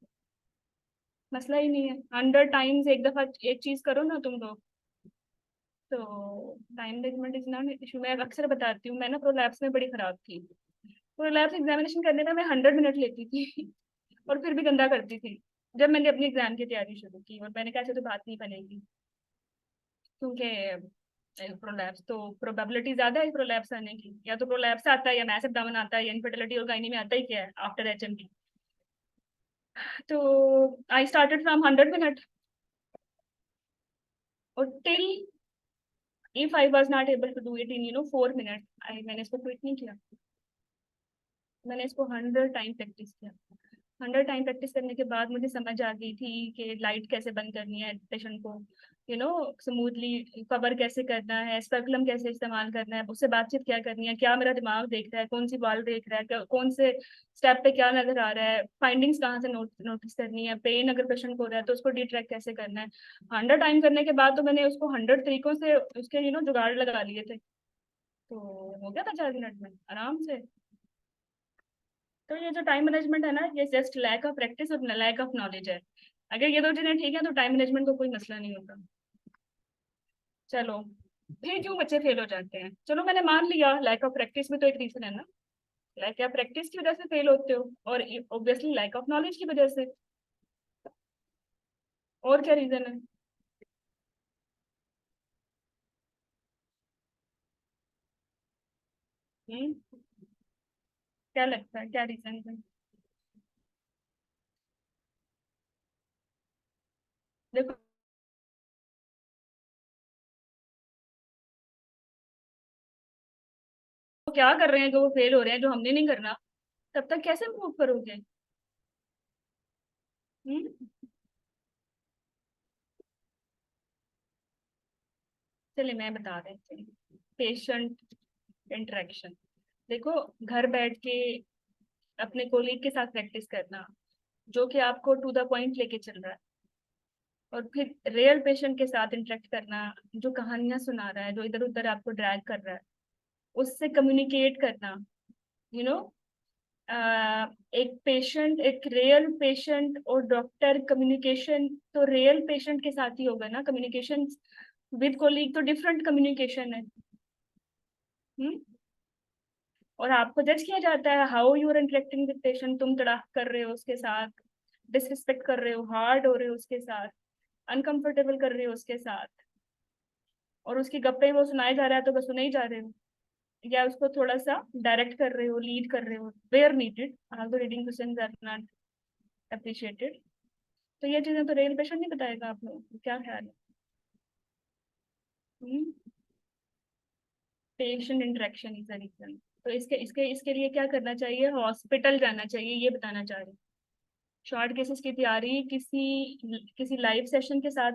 मसला ही नहीं है। 100 टाइम्स एक दफा एक चीज करो ना तुम लोग, तो time management is not issue. मैं अक्सर बताती हूँ, मैं ना प्रोलैप्स में बड़ी खराब थी। प्रोलैप्स एग्जामिनेशन करने में मैं 100 मिनट लेती थी और फिर भी गंदा करती थी। जब मैंने अपनी एग्जाम की तैयारी शुरू की और मैंने कहा ऐसे तो बात नहीं बनेगी, क्योंकि प्रोलैप्स तो प्रोबेबिलिटी ज्यादा है प्रोलैप्स आने की, या तो प्रोलैप्स आता है या मैसिव डाउन आता है या इनफर्टिलिटी और गायनी में आता ही क्या है आफ्टर एचएमटी। तो आई स्टार्टेड फ्रॉम 100 मिनट, और till if I was not able to do it in 4 minute, मैंने इसको क्विट नहीं किया। मैंने इसको 100 टाइम प्रैक्टिस किया। 100 टाइम प्रैक्टिस करने के बाद मुझे समझ आ गई थी कि लाइट कैसे बंद करनी है पेशेंट को, स्मूथली कवर कैसे करना है, स्पेकुलम कैसे इस्तेमाल करना है, उससे बातचीत क्या करनी है, क्या मेरा दिमाग देख रहा है, कौन सी बॉल देख रहा है, कौन से स्टेप पे क्या नजर आ रहा है, फाइंडिंग्स कहाँ से नोटिस करनी है, पेन अगर पेशेंट को हो रहा है तो उसको डिट्रैक्ट कैसे करना है। 100 टाइम करने के बाद तो मैंने उसको 100 तरीकों से उसके जुगाड़ लगा लिए थे, तो हो गया था 4 मिनट में आराम से। तो ये जो टाइम मैनेजमेंट है ना, ये जस्ट लैक ऑफ प्रैक्टिस और लैक ऑफ नॉलेज है। अगर ये दो चीजें ठीक है तो टाइम मैनेजमेंट को कोई मसला नहीं होता। चलो, फिर क्यों बच्चे फेल हो जाते हैं? चलो मैंने मान लिया लैक ऑफ प्रैक्टिस भी तो एक रीजन है ना। लैक ऑफ प्रैक्टिस की वजह से फेल होते हो, और ऑब्वियसली लैक ऑफ नॉलेज की वजह से। और क्या रीजन है? हम्म, क्या लगता है क्या रीजन है? देखो, वो क्या कर रहे हैं जो वो फेल हो रहे हैं, जो हमने नहीं करना, तब तक कैसे इम्प्रूव करोगे? हम्म, चलिए मैं बता देती हूँ। पेशेंट इंटरेक्शन, देखो, घर बैठ के अपने कोलीग के साथ प्रैक्टिस करना, जो कि आपको टू द पॉइंट लेके चल रहा है, और फिर रियल पेशेंट के साथ इंटरेक्ट करना, जो कहानियां सुना रहा है, जो इधर उधर आपको ड्रैग कर रहा है, उससे कम्युनिकेट करना। यू नो एक पेशेंट, एक रियल पेशेंट और डॉक्टर, कम्युनिकेशन तो रियल पेशेंट के साथ ही होगा ना। कम्युनिकेशन विद कोलीग तो डिफरेंट कम्युनिकेशन है। हम्म, और आपको जज किया जाता है how you are interacting with patient. तुम तड़ाक कर रहे हो उसके साथ, डिसरिस्पेक्ट कर रहे हो, हार्ड हो रहे हो उसके साथ, अनकंफर्टेबल कर रहे हो उसके साथ, और उसकी गप्पे वो सुनाए जा रहा है तो बस सुने ही जा रहे हो, या उसको थोड़ा सा डायरेक्ट कर रहे हो, लीड कर रहे हो where needed, although reading questions are not appreciated. तो ये चीजें तो रियल पेशेंट नहीं बताएगा आप लोगों को, क्या ख्याल है? Patient interaction is the reason. तो इसके इसके इसके लिए क्या करना चाहिए? हॉस्पिटल जाना चाहिए, ये बताना चाह रही हूँ। शॉर्ट केसेस की तैयारी किसी किसी लाइव सेशन के साथ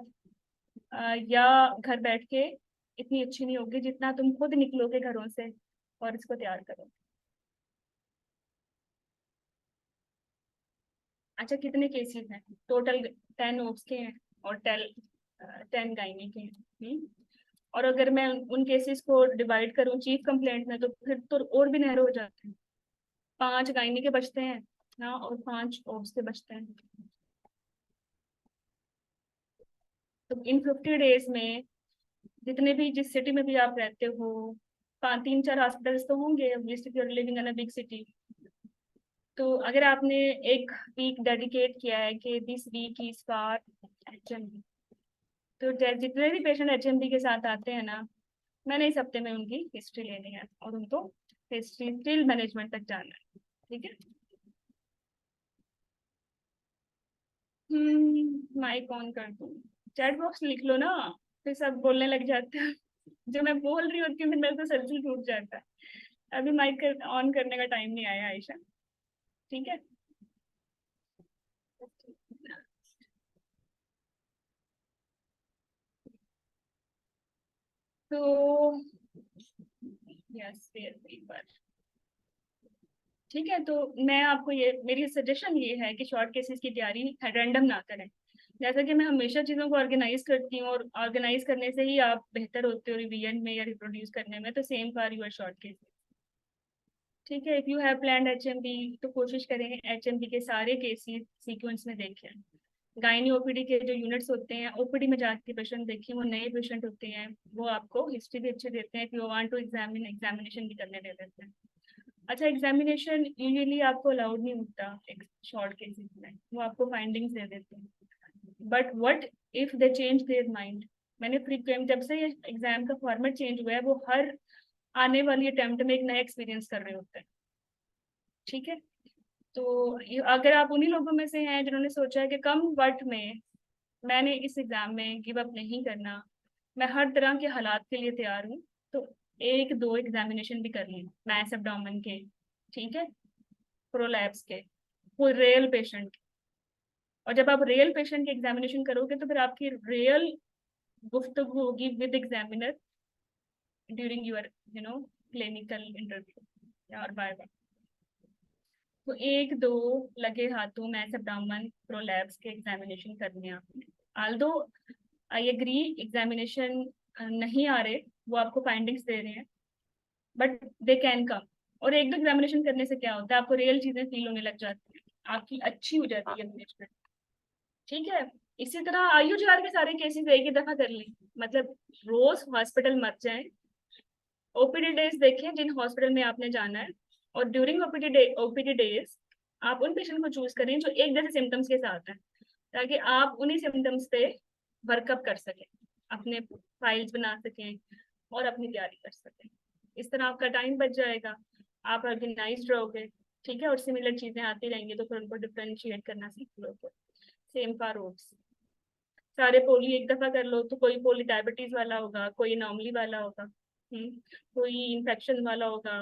या घर बैठ के इतनी अच्छी नहीं होगी जितना तुम खुद निकलोगे घरों से और इसको तैयार करो। अच्छा, कितने केसेस हैं टोटल? 10 ओप्स के हैं और 10 गायनी के हैं। और अगर मैं उन केसेस को डिवाइड करूं चीफ कंप्लेंट में, तो फिर तो और भी नहर हो जाते हैं। 5 गायनी के बचते हैं ना, और 5 ओब्स के बचते हैं। तो इन 50 डेज में जितने भी, जिस सिटी में भी आप रहते हो, 3-4 हॉस्पिटल्स तो होंगे, living in a big city. तो अगर आपने एक वीक डेडिकेट किया है कि this week is for HMB, तो जितने भी पेशेंट एचएमबी के साथ आते हैं ना, मैंने इस हफ्ते में उनकी हिस्ट्री लेनी है और उनको हिस्ट्री स्टिल मैनेजमेंट तक जाना है, ठीक है। माइक ऑन कर दूँ? चैट बॉक्स लिख लो ना, फिर सब बोलने लग जाते हैं जो मैं बोल रही होती हूँ, फिर मेरे को सर्कल टूट जाता है। अभी माइक ऑन करने का टाइम नहीं आया आयशा, ठीक है। तो यस, एक बार, ठीक है। तो मैं आपको ये, मेरी सजेशन ये है कि शॉर्ट केसेस की तैयारी रैंडम ना करें। जैसा कि मैं हमेशा चीज़ों को ऑर्गेनाइज करती हूँ, और ऑर्गेनाइज करने से ही आप बेहतर होते हो रिवीजन में या रिप्रोड्यूस करने में, तो same for your short cases. ठीक है, if you have planned HMP तो कोशिश करें HMP के सारे केसेस सीक्वेंस में देखें। गायनी ओपीडी के जो यूनिट्स होते हैं, ओपीडी में जाके पेशेंट देखिए, वो नए पेशेंट होते हैं, वो आपको हिस्ट्री भी अच्छे देते हैं, if you want to examination भी करने दे देते हैं। अच्छा, एग्जामिनेशन यूजुअली आपको अलाउड नहीं होता एक शॉर्ट केसेस में, वो आपको फाइंडिंग्स दे देते हैं, but what if they change their mind. मैंने फ्रीक्वेंट, जब से ये एग्जाम का फॉर्मेट चेंज हुआ है, वो हर आने वाली अटेम्प्ट में एक नया एक्सपीरियंस कर रहे होते हैं। ठीक है, तो अगर आप उन्हीं लोगों में से हैं जिन्होंने सोचा है कि कम वक्त में मैंने इस एग्जाम में गिव अप नहीं करना, मैं हर तरह के हालात के लिए तैयार हूँ, तो 1-2 एग्जामिनेशन भी कर लें, मैथ्स एब्डोमेन के, ठीक है, प्रोलैब्स के, कोई रियल पेशेंट। और जब आप रियल पेशेंट की एग्जामिनेशन करोगे तो फिर आपकी रियल गुफ्तगू होगी with examiner during your clinical interview और वाइवा। तो 1-2 लगे हाथों मैथ्स एब्डोमेन प्रोलैब्स के एग्जामिनेशन करने हैं आपने। आल्दो आई एग्री एग्जामिनेशन नहीं आ रहे, वो आपको फाइंडिंग्स दे रहे हैं, बट दे कैन कम। और 1-2 एग्जामिनेशन करने से क्या होता है, आपको रियल चीजें फील होने लग जाती है, आपकी अच्छी हो जाती है मैनेजमेंट। ठीक है, इसी तरह IUGR के सारे केसेस एक ही दफा कर लें, मतलब रोज हॉस्पिटल मत जाएं, OPD डेज देखें जिन हॉस्पिटल में आपने जाना है, और ड्यूरिंग OPD डेज आप उन पेशेंट को चूज करें जो एक जैसे सिम्टम्स के साथ हैं, ताकि आप उन्हीं सिम्टम्स पे वर्कअप कर सकें, अपने फाइल्स बना सकें और अपनी तैयारी कर सकें। इस तरह आपका टाइम बच जाएगा, आप ऑर्गेनाइज्ड रहोगे। ठीक है, और सिमिलर चीजें आती रहेंगी तो फिर उनको डिफरेंशिएट करना सीख लोगे। सेम फॉर ओट्स, सारे पोली एक दफा कर लो तो कोई पोली डायबिटीज वाला होगा, कोई नॉर्मली वाला होगा, कोई इन्फेक्शन वाला होगा,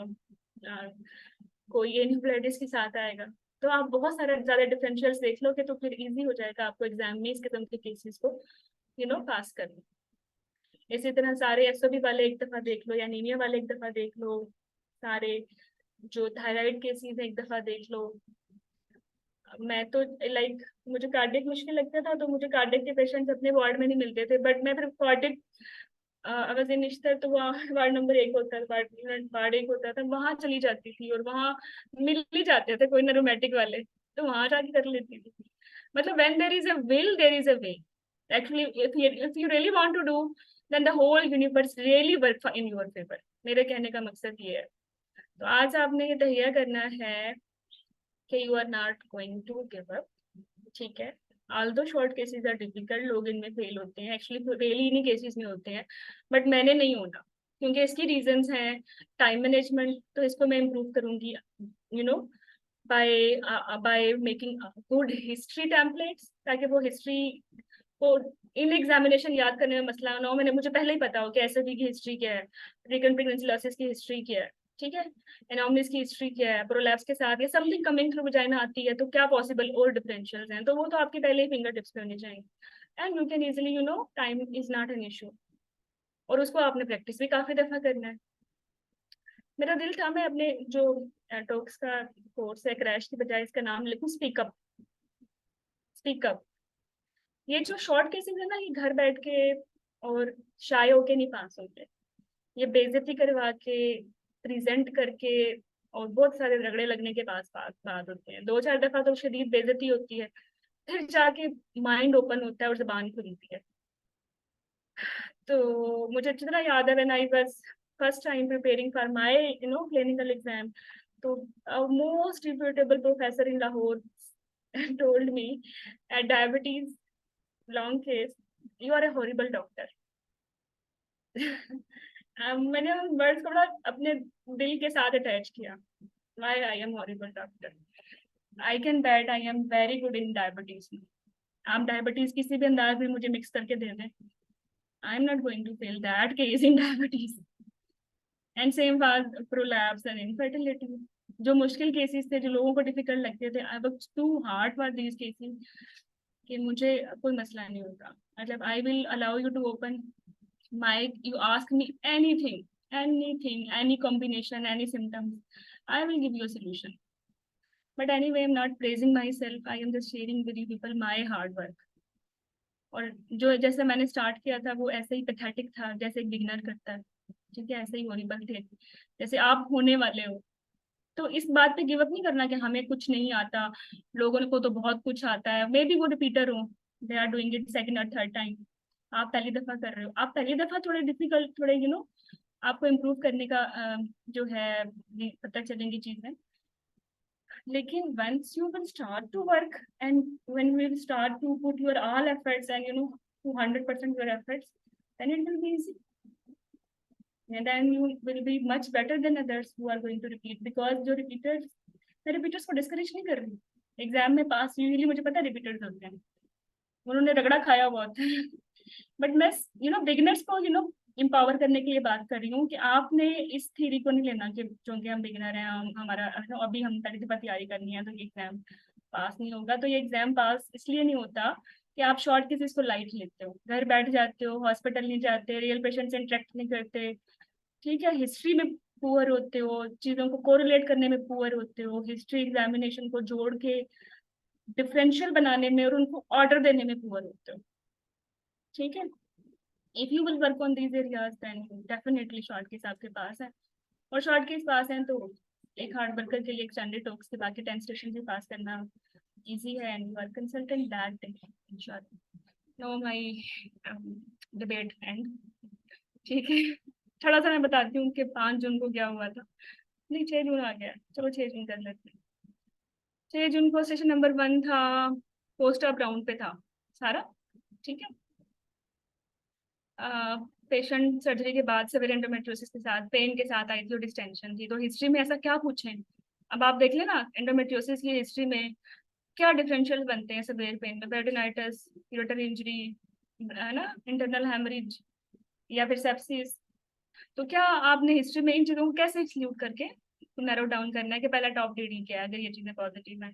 कोई एनिफ्लाइटिस के साथ आएगा। तो आप बहुत सारे ज्यादा डिफरेंशियल्स देख लोगे तो फिर इजी हो जाएगा आपको एग्जाम में इस किस्म के केसेस को पास करना। इसी तरह सारे SOB वाले एक दफा देख लो, या एनीमिया वाले एक दफा देख लो, सारे जो थायराइड केसेस एक दफा देख लो। मैं तो लाइक मुझे कार्डियक मुश्किल लगता था, तो मुझे कार्डियक के पेशेंट्स अपने वार्ड में नहीं मिलते थे, बट मैं फिर कार्डियक अगर निश्चित तो वहाँ वार्ड नंबर 1 होता था, वार्ड 1 होता था, वहां चली जाती थी, और वहां मिल ही जाते थे कोई न्यूरोमेटिक वाले, तो वहां जाके कर लेती थी। मतलब when there is a will there is a way. Actually if you really want to do, then the whole universe really work in your favour. मेरे कहने का मकसद ये है। तो आज आपने ये तहिया करना है कि you are not going to give up. ठीक है, although short cases are difficult, लोग इनमें फेल होते हैं, एक्चुअली फेल इन्हीं केसेस में होते हैं, बट मैंने नहीं होना, क्योंकि इसकी रीजंस हैं टाइम मैनेजमेंट, तो इसको मैं इम्प्रूव करूंगी by making good history templates, ताकि वो हिस्ट्री को इन एग्जामिनेशन याद करने में मसला ना हो। मुझे पहले ही पता हो कि SFB की हिस्ट्री क्या है, रिकरेंट प्रेगनेंसी लॉसेस की हिस्ट्री क्या है, ठीक है, एनोमलीज की हिस्ट्री क्या है, प्रोलैप्स के साथ या समथिंग कमिंग थ्रू वजाइना आती है तो क्या पॉसिबल और डिफरेंशियल्स हैं, तो वो तो आपके पहले ही फिंगर टिप्स पे होने चाहिए, and you can easily time is not an issue, और उसको आपने प्रैक्टिस भी काफी दफा करना है। मेरा दिल था मैं अपने जो टॉक्स का कोर्स है क्रैश की बजाय इसका नाम लिखूं स्पीकअप। स्पीकअप, ये जो शॉर्ट केसेस है ना, ये घर बैठ के और शाय होके नहीं पास होते, ये बेइज्जती करवा के प्रेजेंट करके और बहुत सारे रगड़े लगने के बाद होते हैं। 2-4 दफा तो शदीद बेइज्जती होती है, फिर जाके माइंड ओपन होता है और जुबान खुलती है। तो मुझे अच्छी तरह याद है when I was first time preparing for my clinical exam, तो most reputable professor in Lahore told me at diabetes long case, you are a horrible doctor. मैंने उन वर्ड्स को बड़ा अपने दिल के साथ अटैच किया। Why I am horrible doctor? I can bet I am very good in diabetes. आप डायबिटीज किसी भी अंदाज में मुझे मिक्स करके दे दें, I am not going to fail that case in diabetes. And same was prolapse and infertility. जो मुश्किल केसेस थे, जो लोगों को डिफिकल्ट लगते थे, I was too hard for these cases कि मुझे कोई मसला नहीं होगा। मतलब I will allow you to open mic, you ask me anything, any combination, any symptoms, I will give you a solution. But anyway, I'm not praising myself, I am just sharing with you people my hard work. और जो जैसे मैंने स्टार्ट किया था वो ऐसे ही पैथेटिक था जैसे एक बिगनर करता है, ठीक है, ऐसे ही हॉरिबल थे जैसे आप होने वाले हो। तो इस बात पे गिव अप नहीं करना कि हमें कुछ नहीं आता, लोगों को तो बहुत कुछ आता है, मे बी वो रिपीटर हो, they are doing it second और थर्ड टाइम, आप पहली दफा कर रहे हो, आप पहली दफा थोड़े डिफिकल्ट, थोड़े आपको इम्प्रूव करने का जो है पता चलेंगी चीजें, लेकिन once you will start to work and when you will start to put your all efforts and 200% your efforts, then it will be easy, and then you will be much better than others who are going to repeat, because जो repeaters, मैं repeaters को discourage नहीं कर रही, एग्जाम में पास यूजुअली मुझे पता है repeaters होते हैं, उन्होंने रगड़ा खाया बहुत है बट मैं बिगिनर्स को एम्पावर करने के लिए बात कर रही हूँ कि आपने इस थ्योरी को नहीं लेना कि क्योंकि हम बिगिनर हैं, हमारा अभी हम पहली दफा तैयारी करनी है तो ये एग्जाम पास नहीं होगा। तो ये एग्जाम पास इसलिए नहीं होता कि आप शॉर्ट केसेस को लाइट लेते हो, घर बैठ जाते हो, हॉस्पिटल नहीं जाते, रियल पेशेंट से इंटरेक्ट नहीं करते, ठीक है, हिस्ट्री में पुअर होते हो, चीजों को कोरिलेट करने में पुअर होते हो, हिस्ट्री एग्जामिनेशन को जोड़ के डिफरेंशियल बनाने में और उनको ऑर्डर देने में पुअर होते हो, ठीक है। If you will work on these areas then definitely short case आपके पास है, और शॉर्ट केस पास है तो एक हार्ड वर्कर के लिए एक स्टैंडर्ड टॉक्स के बाकी 10 स्टेशन भी पास करना इजी है, and you are consultant that day इंशाल्लाह। नो माय डिबेट एंड, ठीक है, थोड़ा सा मैं बताती हूँ कि 5 जून को क्या हुआ था, नहीं 6 जून आ गया, चलो 6 जून कर लेते हैं। 6 जून को सेशन नंबर 1 था, पोस्ट अप राउंड पे था सारा, ठीक है। पेशेंट सर्जरी के बाद सिवियर एंडोमेट्रियोसिस के साथ पेन के साथ आई थी और डिस्टेंशन थी, तो हिस्ट्री में ऐसा क्या पूछें, अब आप देख लेना एंडोमेट्रियोसिस की हिस्ट्री में क्या डिफरेंशियल बनते हैं सिवियर पेन में, पेरिटोनाइटिस, यूरेटर इंजरी, है ना, इंटरनल हेमरेज या फिर सेप्सिस। तो क्या आपने हिस्ट्री में इन चीजों को कैसे एक्सक्लूड करके नैरो डाउन करना है कि पहला टॉप डी क्या है अगर ये चीजें पॉजिटिव हैं,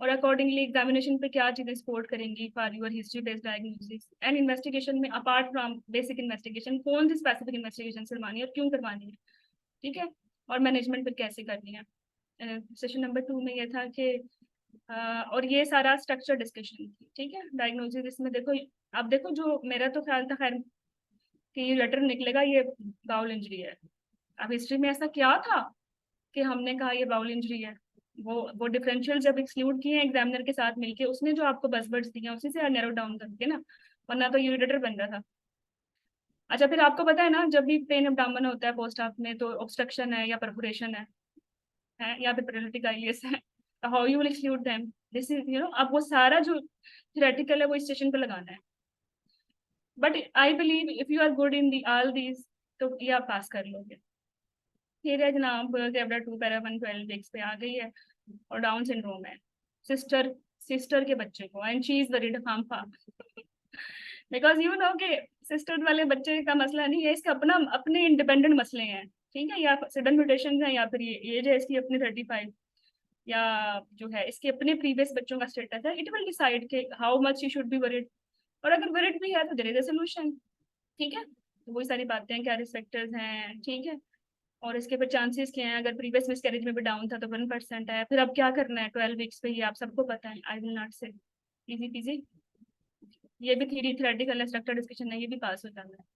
और अकॉर्डिंगली एग्जामिनेशन पे क्या चीजें सपोर्ट करेंगी for your history based diagnosis and investigation में अपार्ट फ्रॉम बेसिक इन्वेस्टिगेशन कौन सी स्पेसिफिक इन्वेस्टिगेशन करवानी है और क्यों करवानी है, ठीक है, और मैनेजमेंट फिर कैसे करनी है। सेशन नंबर 2 में ये था कि और ये सारा स्ट्रक्चर डिस्कशन थी, ठीक है। डायग्नोसिस इसमें देखो, अब देखो जो मेरा तो ख्याल था खैर कि ये लेटर निकलेगा ये बाउल इंजरी है, अब हिस्ट्री में ऐसा क्या था कि हमने कहा ये बाउल इंजरी है, वो डिफरेंशियल जब एक्सक्लूड किए एग्जामिनर के साथ मिलके उसने जो आपको बसवर्ड्स दिए उसी से नैरो डाउन करके ना, वरना तो यूरिटर बन रहा था। अच्छा, फिर आपको पता है ना जब भी पेन एब्डोमेन होता है पोस्ट ऑप में तो ऑब्स्ट्रक्शन है या परफोरेशन है या फिर पेरियोडिक आइलियस है, how you will exclude them, this is अब वो सारा जो थ्योरेटिकल है वो स्टेशन पे लगाना है, but I believe if you are good in the all these तो ये आप पास कर लोगे। ठीक है जनाब, कैबरा 2 पैरा 112 वीक्स पे आ गई है और डाउन सिंड्रोम है सिस्टर के बच्चे को, and she is worried harmful because के सिस्टर वाले बच्चे का मसला नहीं है, इसका अपने इंडिपेंडेंट मसले हैं, ठीक है, या सडन म्यूटेशन है या फिर ये जो है इसकी अपनी 35 या जो है इसके अपने प्रीवियस बच्चों का स्टेटस है, इट विल डिसाइड के how much you should be worried, और अगर वरीड भी है तो देयर इज अ सोल्यूशन, ठीक है। तो वही सारी बातें हैं, क्या रिस्क फैक्टर्स हैं, ठीक है, और इसके फिर चांसेस क्या हैं, अगर प्रीवियस मिसकैरेज में भी डाउन था तो 1% है, फिर अब क्या करना है 12 वीक्स पे, ये आप सबको पता है, आई विल नॉट से इजी पीजी, ये भी थ्योरेटिकल है, स्ट्रक्चर डिस्कशन है, ये भी पास हो जाता है।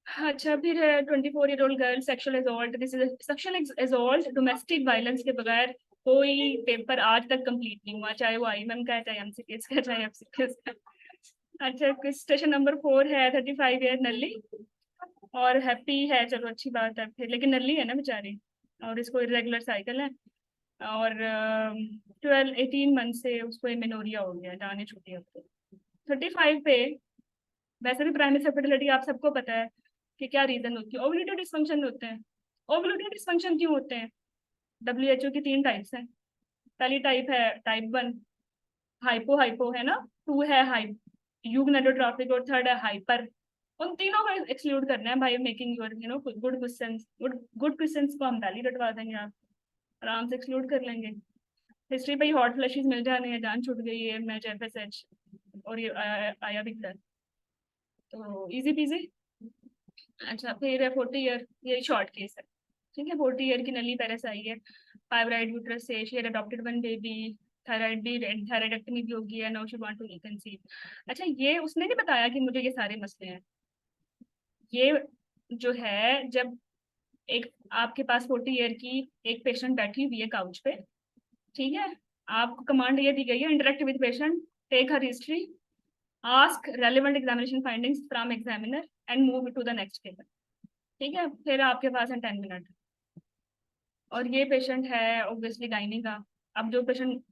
अच्छा, फिर 24-year-old girl sexual assault, this is sexual assault domestic violence के बगैर कोई पेपर आज तक कंप्लीट नहीं हुआ, चाहे वो आईएमएम का है, चाहे एमसीक्यूएस का, चाहे एफसीक्यूएस का। अच्छा, स्टेशन नंबर 4 है 35 ईयर नल्ली, और हैप्पी है, चलो अच्छी बात है फिर, लेकिन नल्ली है ना बेचारी, और इसको इरेगुलर साइकिल है, और 18 मंथ से उसको एमेनोरिया हो गया, जाने छुट्टी अब तो 35 पे। वैसे भी प्राइमरी फर्टिलिटी आप सबको पता है कि क्या रीजन होती है, ओवुलेटरी डिसफंक्शन होते हैं। ओवुलेटरी डिसफंक्शन क्यों होते हैं, WHO की 3 टाइप्स हैं, पहली टाइप है टाइप 1 हाइपो है ना, 2 है हाइप यूगनेडोट्रॉफिक, और 3rd है हाइपर, उन तीनों को एक्सक्लूड करना है by making your good questions, good questions को हम पहले रटवा देंगे, आप आराम से एक्सक्लूड कर लेंगे। हिस्ट्री पे ही हॉट फ्लैशेस मिल जाने हैं, जान छूट गई है, मैच FSH और ये आया भी था, तो इजी पीजी। अच्छा, फिर है 40 ईयर, ये शॉर्ट केस है, ठीक है, 40 ईयर की नली पेरेस आई है, फाइब्राइड यूट्रस से, she had adopted 1 baby, thyroidectomy भी होगी है, नाउ शी वांट टू रिकंसीव। अच्छा, ये उसने नहीं बताया कि मुझे ये सारे मसले हैं। ये जो है, जब एक आपके पास 40 ईयर की एक पेशेंट बैठी हुई है काउच पे, ठीक है, आपको कमांड ये दी गई है, interact with patient, take her history, ask relevant examination findings from examiner and move to the next table. ठीक है, फिर आपके पास है 10 मिनट। और ये पेशेंट है ऑब्वियसली गायनी का। अब जो पेशेंट,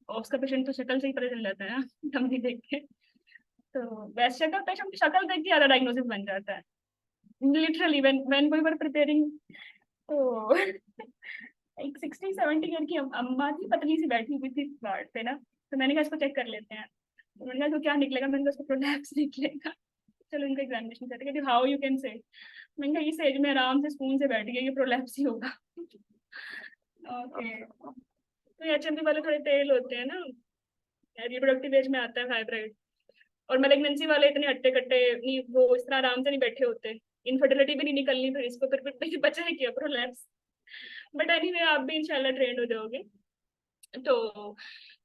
उसका पेशेंट तो शक्ल से ही पता चल जाता है ना, धमनी देख के। तो वैसे शक्ल, पेशेंट की शक्ल देख के ज़्यादा डायग्नोसिस बन जाता है literally. When we were preparing, तो एक 60-70 ईयर की अम्मा थी, पतली सी, बैठी हुई थी वार्ड पे ना। तो मैंने कहा इसको चेक कर लेते हैं। तो मैंने कहा तो क्या निकलेगा, मैंने कहा उसको प्रोलैप्स निकलेगा। चलो इनका एग्जामिनेशन करते हैं, हाउ यू कैन से। मैंने कहा इस एज में आराम से स्पून से बैठ गया, ये प्रोलैप्स ही होगा। ओके, तो एचएमपी वाले थोड़े टेल होते हैं ना, रिप्रोडक्टिव एज में आता है फाइब्राइड। और मैलिग्नेंसी वाले इतने हट्टे कट्टे नहीं, वो इस तरह आराम से नहीं बैठे होते। इनफर्टिलिटी भी नहीं निकलनी फिर इसको, फिर बचा है क्या, प्रोलैप्स। बट एनीवे, आप भी इंशाल्लाह ट्रेंड हो जाओगे।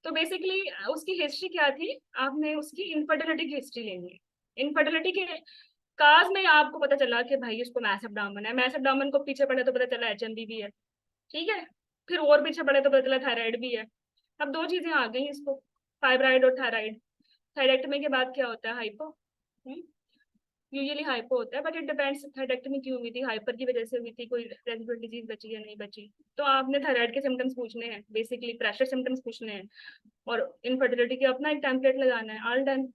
तो बेसिकली उसकी हिस्ट्री क्या थी, आपने उसकी इनफर्टिलिटी की हिस्ट्री लेनी है। इनफर्टिलिटी के काज में आपको पता चला कि भाई इसको मैस एब्डोमेन है, मैस एब्डोमेन को पीछे पड़े तो पता चला एचएमबी भी है, ठीक है। फिर और पीछे पड़े तो पता चला थायराइड भी है। अब दो चीजें आ गई इसको, फाइब्राइड और थायराइड। थायरेक्टमी के बाद क्या होता है, हाइपो। यूजुअली हाइपो होता है, बट इट डिपेंड्स थायरेक्टमी क्यों हुई थी, हाइपर की वजह से हुई थी, कोई रेसिडुअल डिजीज बची या नहीं बची। तो आपने थायराइड के सिम्टम्स पूछने हैं, बेसिकली प्रेशर सिम्टम्स पूछने हैं, और इनफर्टिलिटी के अपना एक टेम्पलेट लगाना है, ऑल डन।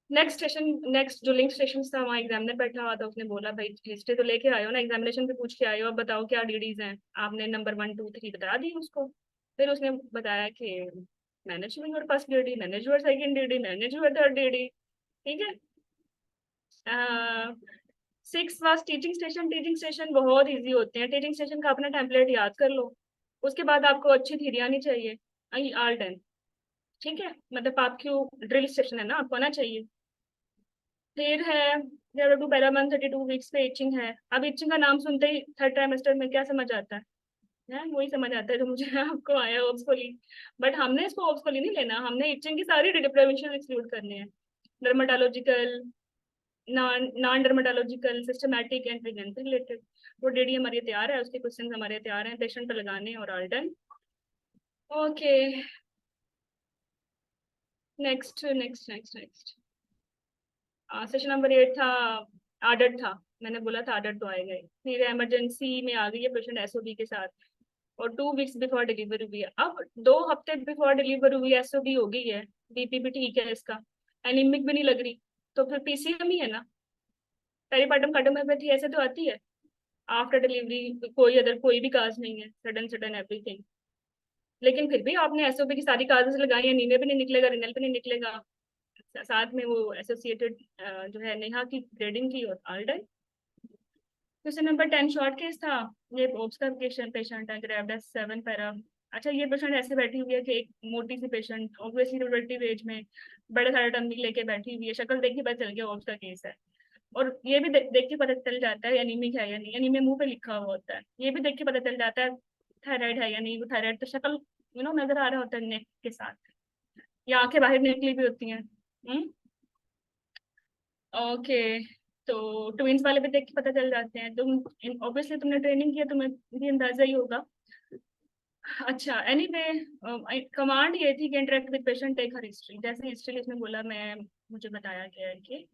नेक्स्ट जो लिंक स्टेशन था, वहाँ एग्जामिनर बैठा हुआ था, उसने बोला भाई हिस्ट्री तो लेके आए हो ना, एग्जामिनेशन पे पूछ के आए हो, अब बताओ क्या डीडीज हैं। आपने नंबर 1 2 3 बता दी उसको। फिर उसने बताया कि manage your first DD, manage your second DD, manage your third DD, ठीक है। 6 was teaching station. Teaching station बहुत इजी होते हैं, टीचिंग स्टेशन का अपना टेम्पलेट याद कर लो। उसके बाद आपको अच्छी थ्योरी आनी चाहिए, आई ऑल डन, ठीक है। मतलब आपकी ड्रिल स्टेशन है ना, आपको आना चाहिए। फिर है देयर टू पहला मंथ 32 वीक्स पे इचिंग है। अब इचिंग का नाम सुनते ही थर्ड ट्राइमेस्टर में क्या समझ आता है, वही समझ आता है जो मुझे आपको आया ओब्सकोली। बट हमने इसको ओब्सकोली नहीं लेना, हमने इचिंग की सारी डिप्रेवेंशन एक्सक्लूड करने हैं। Dermatological, non dermatological, systematic and pregnancy related. वो डेडी हमारे तैयार है, उसके क्वेश्चन हमारे तैयार हैं, पेशेंट पे लगाने और all done. Okay, next next next next session number 8 था, आर्डर था। मैंने बोला था आर्डर तो आएगा ही। फिर इमरजेंसी में आ गई है पेशेंट एसओबी के साथ, और 2 वीक्स बिफोर डिलीवरी हुई है। अब 2 हफ्ते बिफोर डिलीवरी हुई एसओबी हो गई है, बीपी भी ठीक है इसका, एनीमिक भी नहीं लग रही, तो फिर पीसीएम ही है ना। पेरीपार्टम कार्डियोमायोपैथी ऐसे तो आती है आफ्टर डिलीवरी, कोई भी काज नहीं है, सडन सडन एवरीथिंग। लेकिन फिर भी आपने एसओबी की सारी काजेस लगाई, एनीमिया भी नहीं निकलेगा, रिनल भी नहीं निकलेगा, साथ में वो एसोसिएटेड जो है नेहा की ग्रेडिंग की, और all done. Question number 10 short case था। ये ओब्स का पेशेंट है, ग्रेव्ड एज 7 पैरा। अच्छा, ये पेशेंट ऐसे बैठी हुई है कि एक मोटी सी पेशेंट, ऑब्वियसली रिप्रोडक्टिव एज में, बड़े सारे टर्म लेके बैठी हुई है, शक्ल देख के पता चल गया ओब्स का केस है। और ये भी देख के पता चल जाता है एनीमिक है या नहीं, एनीमिया मुंह पे लिखा हुआ होता है। ये भी देख के पता चल जाता है थायराइड है या नहीं, वो थायराइड तो शक्ल नजर आ रहा होता है नेक के साथ, या आंखें बाहर निकली भी होती हैं। ओके, तो ट्विंस वाले भी देख के पता चल जाते हैं। तुम ऑब्वियसली तुमने ट्रेनिंग किया, तुम्हें भी अंदाजा ही होगा। अच्छा, एनीवे कमांड ये थी कि interact with patient, take her history. जैसे हिस्ट्री इसमें बोला, मुझे बताया गया है कि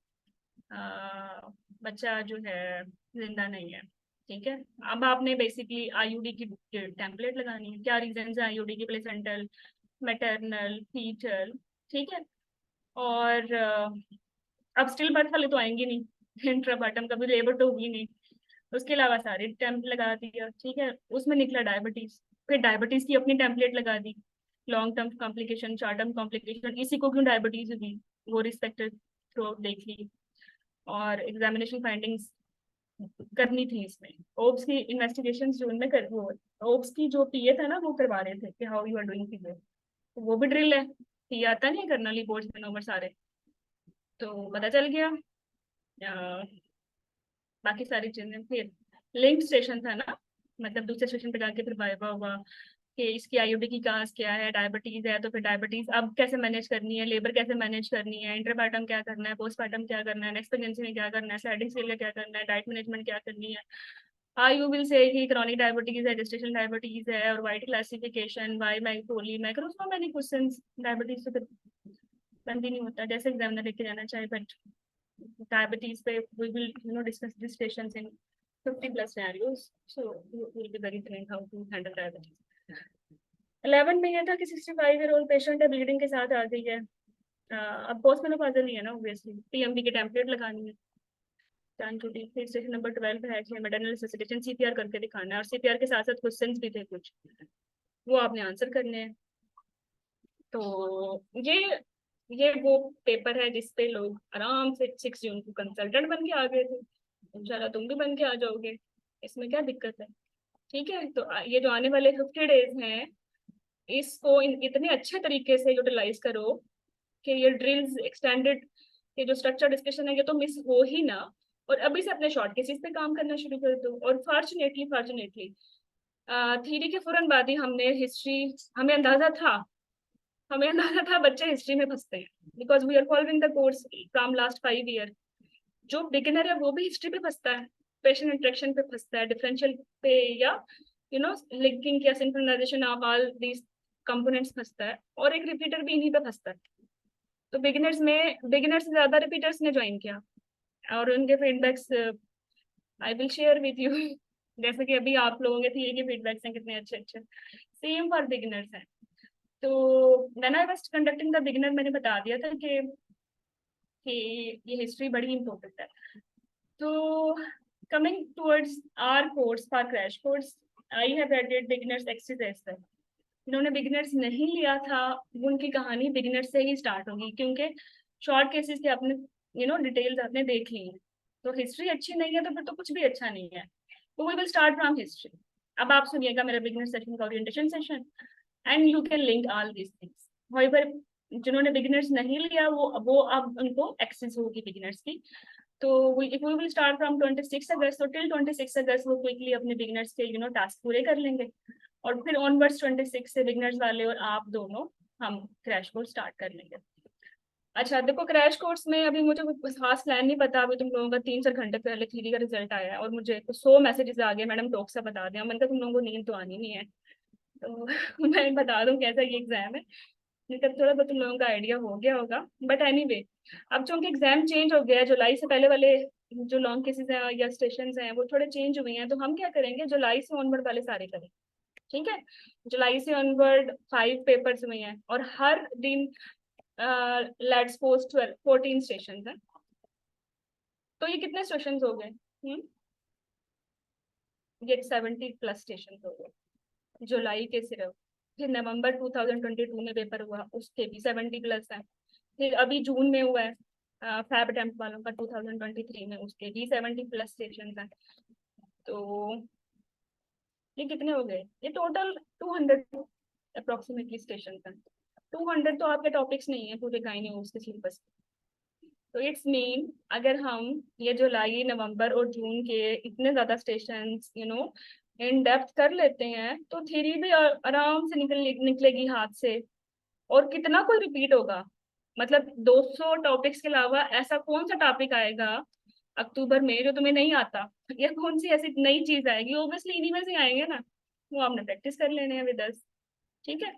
बच्चा जो है जिंदा नहीं है, ठीक है। अब आपने बेसिकली आईयूडी की टेम्पलेट लगानी है, क्या रीजन है आईयूडी की, प्लेसेंटल, मैटरनल, फीटल, ठीक है। और अब स्टिल बर्थ वाले तो आएंगे नहीं, इंट्रापार्टम कभी लेबर तो होगी नहीं। उसके अलावा सारे टेम्प लगा दिया, ठीक है। उसमें निकला डायबिटीज, फिर डायबिटीज की अपनी टेम्पलेट लगा दी, long term complication, short term complication, इसी को क्यों डायबिटीज हुई वो रिस्पेक्टेड थ्रू देख ली। और एग्जामिनेशन फाइंडिंग्स करनी थी इसमें। ओब्स की इन्वेस्टिगेशन जो उनमें कर, वो ओब्स की जो पीए था ना, वो करवा रहे थे कि हाउ यू आर डूइंग पीए, तो वो भी ड्रिल है, पीए आता नहीं करना, रिपोर्ट्स में नंबर सारे, तो पता चल गया। बाकी सारी चीजें। फिर लिंक स्टेशन था ना, मतलब दूसरे स्टेशन पे जाके फिर वाइवा हुआ, कि इसकी आईयूडी की काज क्या है, डायबिटीज है तो फिर डायबिटीज अब कैसे मैनेज करनी है, लेबर कैसे मैनेज करनी है, इंटरपार्टम क्या करना है, पोस्टपार्टम क्या करना है, नेक्स्ट प्रेगनेंसी में क्या करना है, स्लाइडिंग स्केल में क्या करना है, डाइट मैनेजमेंट क्या करनी है। यू विल से कि क्रॉनिक डायबिटीज है, जेस्टेशनल डायबिटीज है, और वाइट क्लासिफिकेशन, वाई मैक्रोली macro, so many questions. Diabetes तो फिर बंद ही नहीं होता जैसे एग्जामिनर लेके जाना चाहे, बट diabetes पे we will discuss these stations in 50+ scenarios, so you will be very trained how to handle diabetes. 11 में ये था कि 65-year-old पेशेंट है, ब्लीडिंग के साथ आ गई है। अब पोस्ट मेनोपॉजल नहीं है ना, ऑब्वियसली टीएमबी के टेम्पलेट लगानी है। फिर स्टेशन नंबर 12 है कि मेडिकल रिससिटेशन सीपीआर करके दिखाना है, और सीपीआर के साथ साथ क्वेश्चंस भी थे कुछ, वो आपने आंसर करने हैं। तो ये वो पेपर है जिसपे लोग आराम से 6 जून को कंसल्टेंट बन के आ गए थे। इंशाल्लाह तुम भी बन के आ जाओगे, इसमें क्या दिक्कत है। ठीक है, तो ये जो आने वाले 50 डेज हैं, इसको इतने अच्छे तरीके से यूटिलाइज करो कि ये ड्रिल्स एक्सटेंडेड, ये जो स्ट्रक्चर डिस्कशन है ये तो मिस हो ही ना, और अभी से अपने शॉर्ट केसेस पे काम करना शुरू कर दो। और फॉर्चुनेटली थ्योरी के फौरन बाद ही हमने हिस्ट्री, हमें अंदाजा था बच्चे हिस्ट्री में फंसते हैं, because we are following the course from last 5 year. जो बिगिनर है वो भी हिस्ट्री पे फंसता है, पेशेंट इंटरेक्शन पे फंसता है, डिफरेंशियल पे, या लिंकिंग या synchronization of all these components फंसता है, और एक रिपीटर भी इन्हीं पे फंसता है। तो बिगिनर्स से ज्यादा रिपीटर्स ने ज्वाइन किया, और उनके feedbacks I will share with you. जैसे कि अभी आप लोगों के थियरी के फीडबैक्स हैं कितने अच्छे अच्छे, सेम फॉर बिगिनर्स हैं। तो when I was conducting the beginner, मैंने बता दिया था कि ये हिस्ट्री बड़ी इंपॉर्टेंट है। तो coming towards our course for crash course, I have added beginners exercise तक। जिन्होंने बिगिनर्स नहीं लिया था, उनकी कहानी बिगिनर्स से ही स्टार्ट होगी, क्योंकि शॉर्ट केसेस के आपने डिटेल्स आपने देख ली हैं। तो हिस्ट्री अच्छी नहीं है तो फिर तो कुछ भी अच्छा नहीं है। तो we will start from history. अब आप सुनिएगा मेरा बिगिनर सेशन का orientation session, and you can link all these things. However जिन्होंने बिगिनर्स नहीं लिया वो अब उनको एक्सेस होगी बिगिनर्स की। तो वी विल स्टार्ट फ्रॉम 26 अगस्त, तो टिल 26 अगस्त वो क्विकली अपने बिगिनर्स के टास्क पूरे कर लेंगे, और फिर ऑनवर्ड्स 26 से बिगिनर्स वाले और आप दोनों हम क्रैश कोर्स स्टार्ट कर लेंगे। अच्छा देखो, क्रैश कोर्स में अभी मुझे कुछ खास प्लान नहीं पता। अभी तुम लोगों का 3-4 घंटे पहले थ्योरी का रिजल्ट आया है, और मुझे 100 मैसेजेस आ गए, मैडम टॉक से बता दें। मैंने कहा तुम लोगों को नींद तो आनी नहीं है, तो मैं बता दूं कैसा ये एग्जाम है, मतलब थोड़ा बहुत तुम लोगों का आइडिया हो गया होगा। बट एनीवे, अब चूंकि एग्जाम चेंज हो गया है, जुलाई से पहले वाले जो लॉन्ग केसेस हैं या स्टेशन हैं वो थोड़े चेंज हुए हैं, तो हम क्या करेंगे, जुलाई से ऑनवर्ड वाले सारे करें। ठीक है, जुलाई से ऑनवर्ड 5 पेपर्स हुए हैं, और हर दिन लेट्स सपोज 14 स्टेशन हैं। तो ये कितने स्टेशन हो गए? ये 70+ स्टेशन हो गए जुलाई के सिर्फ। फिर नवंबर 2022 में पेपर हुआ, उसके भी 70+ हैं। फिर अभी जून में हुआ है फैब अटेम्प्ट वालों का 2023 में, उसके भी 70+ स्टेशन हैं। तो ये कितने हो गए? ये टोटल 200 अप्रोक्सीमेटली स्टेशन हैं। 200 तो आपके टॉपिक्स नहीं है पूरे गाइनी के सिलेबस। तो इट्स मीन अगर हम ये जुलाई, नवंबर और जून के इतने ज्यादा स्टेशन इन डेप्थ कर लेते हैं, तो थ्योरी भी आराम से निकलेगी हाथ से। और कितना कोई रिपीट होगा, मतलब 200 टॉपिक्स के अलावा ऐसा कौन सा टॉपिक आएगा अक्टूबर में जो तुम्हें नहीं आता, या कौन सी ऐसी नई चीज आएगी? ऑब्वियसली इन्हीं में से आएंगे ना, वो आपने प्रैक्टिस कर लेने हैं विद अस। ठीक है,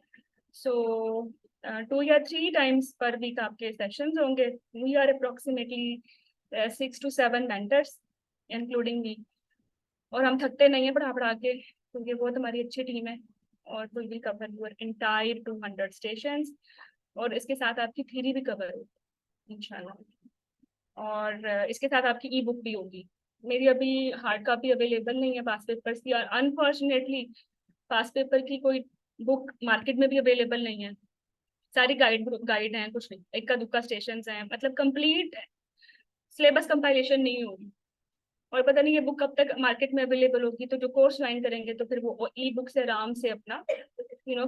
सो 2 या 3 टाइम्स पर वीक आपके सेशंस होंगे। We are approximately 6 to 7 mentors including me, और हम थकते नहीं है पढ़ा पढ़ा के, क्योंकि बहुत हमारी अच्छी टीम है। और we will cover your entire 200 stations, और इसके साथ आपकी थ्योरी भी कवर होगी इंशाल्लाह। और इसके साथ आपकी ई बुक भी होगी। मेरी अभी हार्ड कॉपी अवेलेबल नहीं है पास पेपर्स की, और अनफॉर्चुनेटली पास पेपर की कोई बुक मार्केट में भी अवेलेबल नहीं है। सारी गाइड हैं, कुछ नहीं, इक्का दुक्का स्टेशन हैं, मतलब कंप्लीट सिलेबस कंपाइलेशन नहीं होगी। और पता नहीं ये बुक कब तक मार्केट में अवेलेबल होगी। तो जो कोर्स ज्वाइन करेंगे तो फिर वो ई बुक से आराम से अपना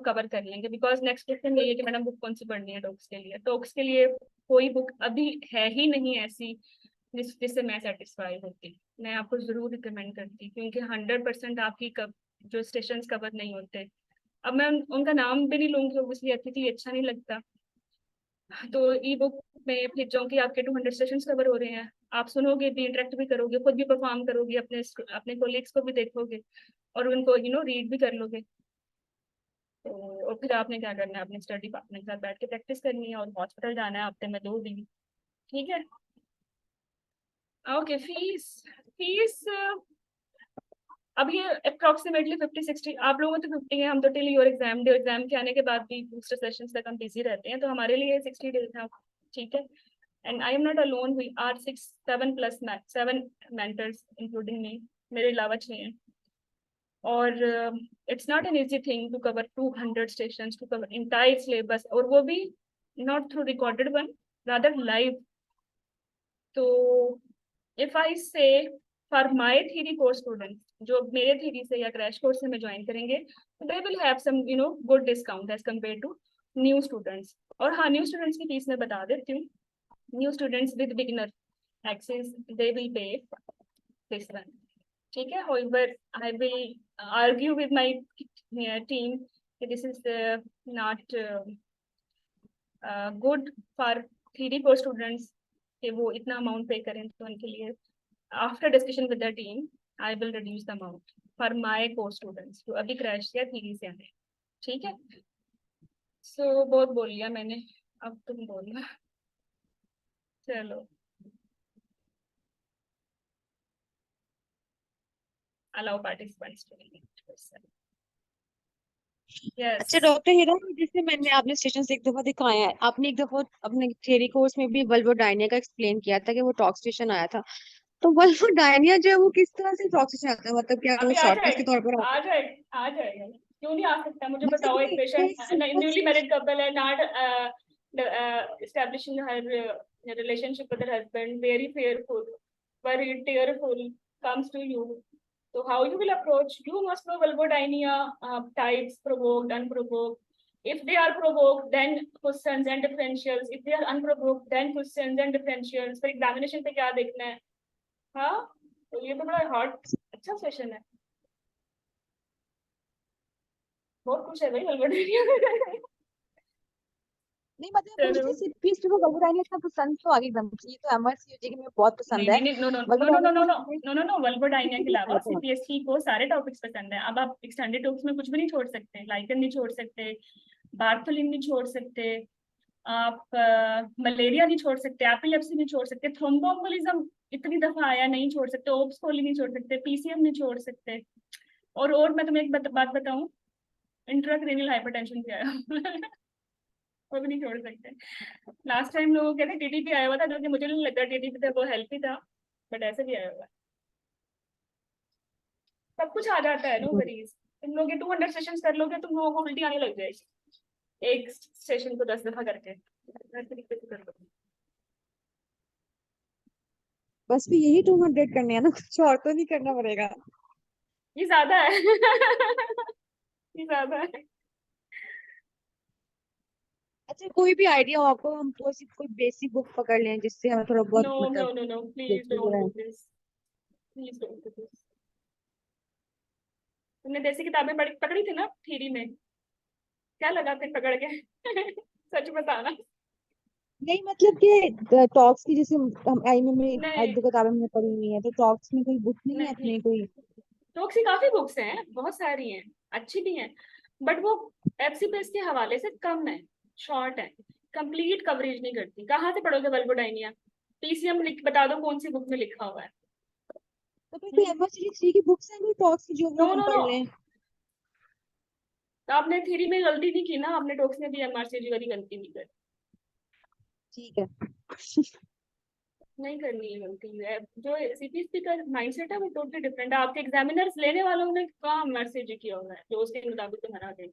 कवर कर लेंगे। बिकॉज नेक्स्ट क्वेश्चन ये है कि मैडम बुक कौन सी पढ़नी है टॉक्स के लिए। टॉक्स के लिए कोई बुक अभी है ही नहीं ऐसी जिससे मैं सेटिस्फाई होती। मैं आपको जरूर रिकमेंड करती, क्योंकि 100% आपकी जो स्टेशन कवर नहीं होते, अब मैं उनका नाम भी नहीं लूंगी, ऑब्वियसली एथिकली अच्छा नहीं लगता। तो ई बुक में फिर जो कि आपके 200 सेशंस कवर हो रहे हैं, आप सुनोगे भी, इंटरेक्ट भी करोगे, खुद भी परफॉर्म करोगे, अपने कोलीग्स को भी देखोगे और उनको रीड भी कर लोगे। तो और फिर आपने क्या करना है, अपने स्टडी पार्टनर के साथ बैठ के प्रैक्टिस करनी है और हॉस्पिटल जाना है हफ्ते में 2 दिन। ठीक है, ओके। फीस फीस अब ये अप्रोक्सीमेटली 50-60, आप लोगों तो 50 है, हम तो till your exam day, exam के आने के बाद भी बूस्टर सेशंस तक हम बिजी रहते हैं, तो हमारे लिए 60 डेज था। ठीक है, and I am not alone, we are 7 mentors including me, मेरे अलावा 6 हैं। और it's not an easy thing to cover 200 stations, to cover entire syllabus, और वो भी not through recorded one, rather live. तो if I say for my theory course student जो मेरे थ्योरी से या क्रैश कोर्स से में ज्वाइन करेंगे, they will have some good discount as compare to new students. और हाँ, न्यू स्टूडेंट्स की फीस मैं बता देती हूँ। New students with beginner access they will pay this one. ठीक है, however I will argue with my team that this is not good for theory course students कि वो इतना अमाउंट पे करें, तो उनके लिए after discussion with the team I will reduce the amount for my course students जो अभी क्रैश या थीरी से आए। ठीक है, सो बहुत बोल लिया मैंने, अब तुम बोलना। चलो, allow participants to question. Yes. अच्छा डॉक्टर हिरा, जैसे मैंने आपने स्टेशन एक दफा दिखाया है, आपने एक दफा अपने थ्योरी कोर्स में भी वल्वोडाइनिया का एक्सप्लेन किया था कि वो टॉक्स स्टेशन आया था। तो वल्वोडाइनिया जो है वो किस तरह से टॉक्स स्टेशन आता है, मतलब क्या वो अभी आ शॉर्टकट के जाएगा, तौर पर आता आ जाएगा, आ जाएगा, क्यों नहीं आ सकता? मुझे है? बताओ, एक मतलब पेशेंट कोई न्यूली मैरिड कपल है, not establishing her relationship with her husband, very fearful, very tearful, comes to you. So how you will approach? You must know vulvodynia types, provoked, unprovoked. If they are provoked, then questions and differentials. If they are unprovoked, then questions and differentials. For examination पे क्या देखना है? हाँ, तो ये तो बड़ा हॉट अच्छा सेशन है, बहुत कुछ है भाई वल्वोडाइनिया। नहीं मतलब चलो, मुझे सीपीएस को वल्वोडाइनिया इतना पसंद तो आगे एकदम से, ये तो एमआरसीयूजी में बहुत पसंद नहीं है नहीं नहीं, no no no no no no vulvodynia. No no no vulvodynia के अलावा आया था। सीपीएसई को सारे टॉपिक्स पसंद है। अब आप एक्सटेंडेड टॉपिक्स में कुछ भी नहीं छोड़ सकते, लाइकन नहीं छोड़ सकते, बार्थोलिन नहीं छोड़ सकते, आप मलेरिया नहीं छोड़ सकते, एपिलेप्सी नहीं छोड़ सकते, थ्रोम्बोएम्बोलिज्म इतनी दफा आया नहीं छोड़ सकते, ओप्स कोली नहीं छोड़ सकते, पीसीएम नहीं छोड़ सकते। और मैं तुम्हें एक बात बताऊं, इंट्राक्रेनियल हाइपरटेंशन भी आया वो भी नहीं छोड़ सकते। लास्ट टाइम लोगों कहते टीटीपी आया हुआ था, जो कि मुझे नहीं लगता टीटीपी था, वो हेल्प ही था, बट ऐसे भी आया हुआ है। सब कुछ आ जाता है, नो वरीज। तुम लोग ये 200 सेशंस कर लोगे, तुम लोगों को उल्टी आने लग जाएगी एक सेशन को 10 दफा करके, हर तरीके से कर लोगे। बस भी यही 200 करने हैं ना, कुछ और तो नहीं करना पड़ेगा? ये ज्यादा है ये ज्यादा है। अच्छा कोई भी आइडिया हो आपको, हम कोई बेसिक बुक पकड़ लें जिससे हमें थोड़ा बहुत नो नो मतलब नो नो, प्लीज देखने को डोंट डू रहे। This, please don't do this. तुमने जैसी किताबें पकड़ी थी ना थ्योरी में, क्या लगा फिर पकड़ के सच बताना। नहीं मतलब कि टॉक्स की जैसे हम आई में नहीं एक दो किताबें हमने पढ़ी हुई है, तो टॉक्स में कोई बुक नहीं है नहीं, अपनी कोई? टॉक्स की काफी बुक्स हैं, बहुत सारी हैं, अच्छी भी हैं, बट वो एफसीपीएस के हवाले से कम है, शॉर्ट है, कंप्लीट कवरेज नहीं करती। कहाँ से पढ़ोगे वल्वोडाइनिया? पीसीएम लिख बता दो कौन सी बुक में लिखा हुआ है। तो फिर कोई एमआरसीजी 3 की बुक्स हैं कोई टॉक्स की जो वो नो हम नो पढ़ नो, लें? तो आपने थ्योरी में गलती नहीं की ना, आपने टॉक्स में भी एमआरसीजी वाली गलती नहीं करी। ठीक है। नहीं करनी है गलती है, जो सीपीएससी का माइंडसेट है वो टोटली डिफरेंट है। आपके एग्जामिनर्स लेने वालों ने कहाँ एमआरसीजी किया हुआ है जो उसके मुताबिक तुम्हारा दे।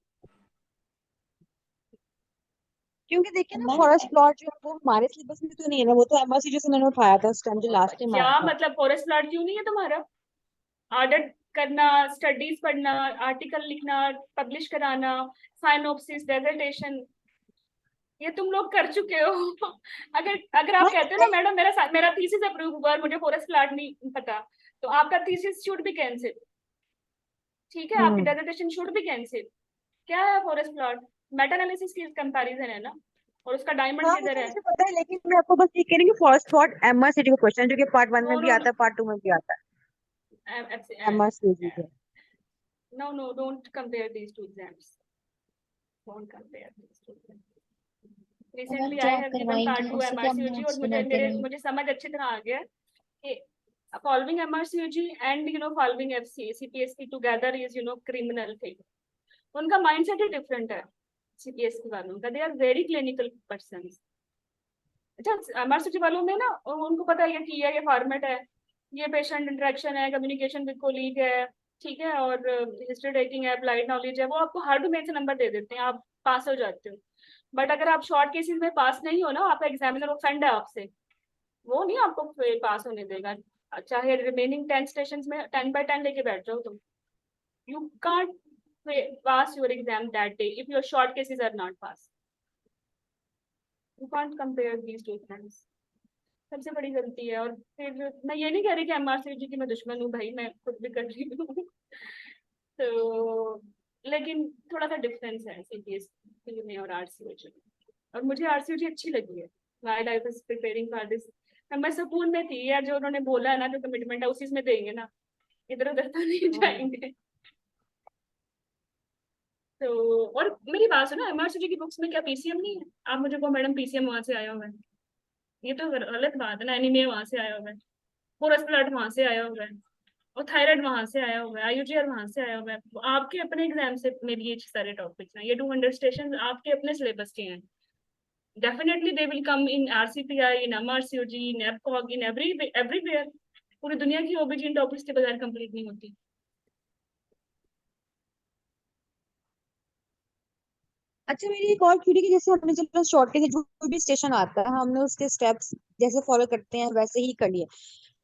क्योंकि देखिए ना फॉरेस्ट प्लॉट जो है वो हमारे सिलेबस में तो नहीं है ना, वो तो एमआरसीजी से मैंने उठाया था उस टाइम जो लास्ट टाइम आया क्या था। मतलब फॉरेस्ट प्लॉट क्यों नहीं है तुम्हारा? ऑडिट करना, स्टडीज पढ़ना, आर्टिकल लिखना, पब्लिश कराना, साइनोप्सिस, डेजर्टेशन, ये तुम लोग कर चुके हो अगर अगर आप हाँ कहते हो ना मैडम मेरा थीसिस अप्रूव हुआ और मुझे फॉरेस्ट प्लॉट नहीं पता, तो आपका थीसिस शुड बी कैंसिल। ठीक है, आपकी हम्म डेजर्टेशन शुड बी कैंसिल। क्या है फॉरेस्ट प्लॉट? मेटा एनालिसिस की कंपैरिजन है ना, और उसका डायमंड हाँ किधर वो है? मुझे पता है, लेकिन मैं आपको बस ये कह रही हूँ कि फर्स्ट थॉट एमआरसीटी का क्वेश्चन जो कि पार्ट 1 नो में भी नो आता है, पार्ट 2 में भी आता है, एमआरसीटी का। no, don't compare these two exams. Don't compare these two exams. तो मैम Recently जो I आप have given part करवाएंगे 2 उससे क्या हम MRCOG, और नोट्स मुझे बनाते रहेंगे? मुझे समझ अच्छी तरह आ गया कि following MRCOG and following CPSC together is criminal thing. उनका माइंडसेट ही डिफरेंट है CPSC वालों का, they are very clinical persons. अच्छा एमआरसीटी वालों में ना उनको पता है कि ये फॉर्मेट है, ये पेशेंट इंटरेक्शन है, कम्युनिकेशन विद कोलीग है, ठीक है, और हिस्ट्री टेकिंग है, अप्लाइड नॉलेज है, वो आपको हर डोमेन से नंबर दे देते हैं, आप पास हो जाते हो। बट अगर आप शॉर्ट केसेस में पास नहीं हो ना, आपका एग्जामिनर ऑफेंड है आपसे, वो नहीं आपको पास होने देगा, चाहे रिमेनिंग 10 स्टेशन में 10/10 लेके बैठ जाओ तुम, you can't pass your exam that day if your short cases are not passed. You can't compare these two exams. सबसे बड़ी गलती है। और फिर मैं ये नहीं कह रही कि एमआरसीजी की मैं दुश्मन हूँ भाई, मैं खुद भी कर रही हूँ तो लेकिन थोड़ा सा डिफरेंस है सीपीएसई में और आरसीओजी में, और मुझे आरसीओजी अच्छी लगी है while I was preparing for this. मैं सुकून में थी यार, जो उन्होंने बोला है ना, जो कमिटमेंट है उसी में देंगे ना, इधर उधर तो नहीं जाएंगे। तो और मेरी बात सुनो, एमआरसीजी की बुक्स में क्या पीसीएम नहीं है? आप मुझे को मैडम पीसीएम वहां से आया हुआ है, ये तो गलत बात है ना। एनीमिया वहां से आया हुआ है, पोरस ब्लड वहां से आया हुआ है, और थायराइड वहां से आया हुआ है, आईयूजीआर वहां से आया हुआ है। तो आपके अपने एग्जाम से मेरी ये सारे टॉपिक्स हैं, ये 200 स्टेशन आपके अपने सिलेबस के हैं। Definitely they will come in RCPI, in MRCOG, in एपकॉग, इन एवरीवेयर। पूरी दुनिया की ओबीजी इन टॉपिक्स के बगैर कंप्लीट नहीं होती। अच्छा मेरी एक और क्यूरी कि जैसे हमने चलो शॉर्ट के जो भी स्टेशन आता है हमने उसके स्टेप्स जैसे फॉलो करते हैं वैसे ही कर लिए,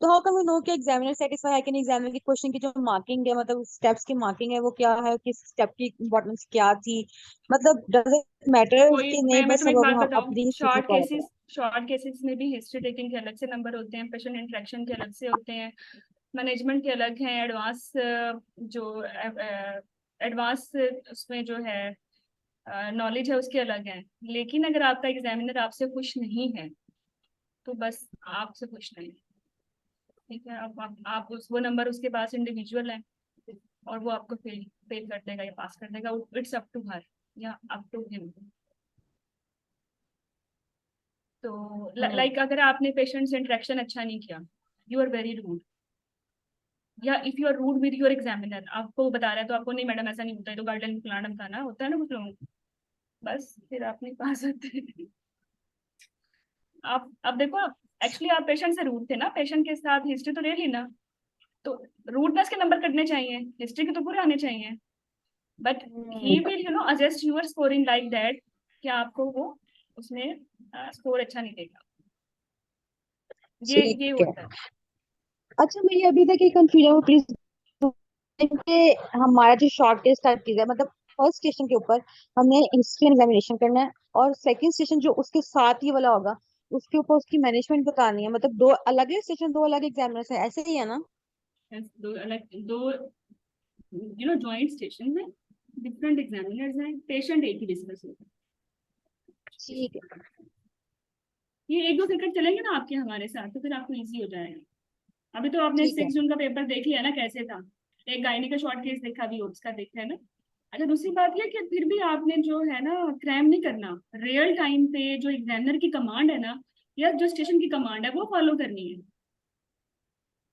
तो हाउ कैन वी नो कि एग्जामिनर सेटिस्फाई है कि नहीं, एग्जामिनर के क्वेश्चन की जो मार्किंग है, मतलब स्टेप्स की मार्किंग है वो क्या है, किस स्टेप की इंपॉर्टेंस क्या थी, मतलब डज इट मैटर कोई कि नहीं, मैं बस तुम्हें एक अब बात हम बताऊं, अपनी हिस्ट्री की फॉलो करें। शॉर्ट केसेस में भी हिस्ट्री टेकिंग के अलग से नंबर होते हैं, पेशेंट इंटरेक्शन के अलग से होते हैं, मैनेजमेंट के अलग हैं, एडवांस जो एडवांस उसमें जो है नॉलेज है उसके अलग है। लेकिन अगर आपका एग्जामिनर आपसे खुश नहीं है तो बस आपसे खुश नहीं, ठीक है। आप उस वो नंबर उसके पास इंडिविजुअल है, और वो आपको फेल फेल कर देगा या पास कर देगा, इट्स अप टू हर या अप टू हिम। तो लाइक अगर आपने पेशेंट से इंटरेक्शन अच्छा नहीं किया, यू आर वेरी रूड, या if you are rude with your examiner, आपको बता रहा है तो आपको नहीं मैडम ऐसा नहीं होता है, तो गार्डन प्लान का ना होता है ना कुछ लोगों को, बस फिर आप नहीं पास होते आप अब देखो, आप एक्चुअली आप पेशेंट से रूड थे ना, पेशेंट के साथ हिस्ट्री तो ले ली ना, तो रूडनेस के नंबर कटने चाहिए, हिस्ट्री के तो पूरे आने चाहिए। But he will adjust your scoring like that कि आपको वो उसमें स्कोर अच्छा नहीं देगा, ये ठीक है। होता है। अच्छा मेरी अभी तक एक कंफ्यूजन है प्लीज, कि हमारा जो शॉर्ट टेस्ट टाइप है, मतलब फर्स्ट स्टेशन के ऊपर हमने हिस्ट्री एग्जामिनेशन करना है, और सेकंड स्टेशन जो उसके साथ ही वाला होगा उसके ऊपर उसकी मैनेजमेंट बतानी है, मतलब दो अलग स्टेशन, दो अलग एग्जामिनर्स है, ऐसे ही है ना? दो अलग दो जॉइंट स्टेशन में डिफरेंट एग्जामिनर्स हैं, पेशेंट एक ही डिस्कस होगा। ठीक है। ये 1-2 सेकंड चलेंगे ना आपके हमारे साथ, तो फिर आपको इजी हो जाएगा। अभी तो आपने ठीक है। 6 जून का पेपर देख लिया ना कैसे था, एक गायनी का शॉर्ट केस देखा, भी उसका देखा है ना। अच्छा दूसरी बात ये कि फिर भी आपने जो है ना क्रैम नहीं करना, रियल टाइम पे जो एग्जामिनर की कमांड है ना, या जो स्टेशन की कमांड है वो फॉलो करनी है,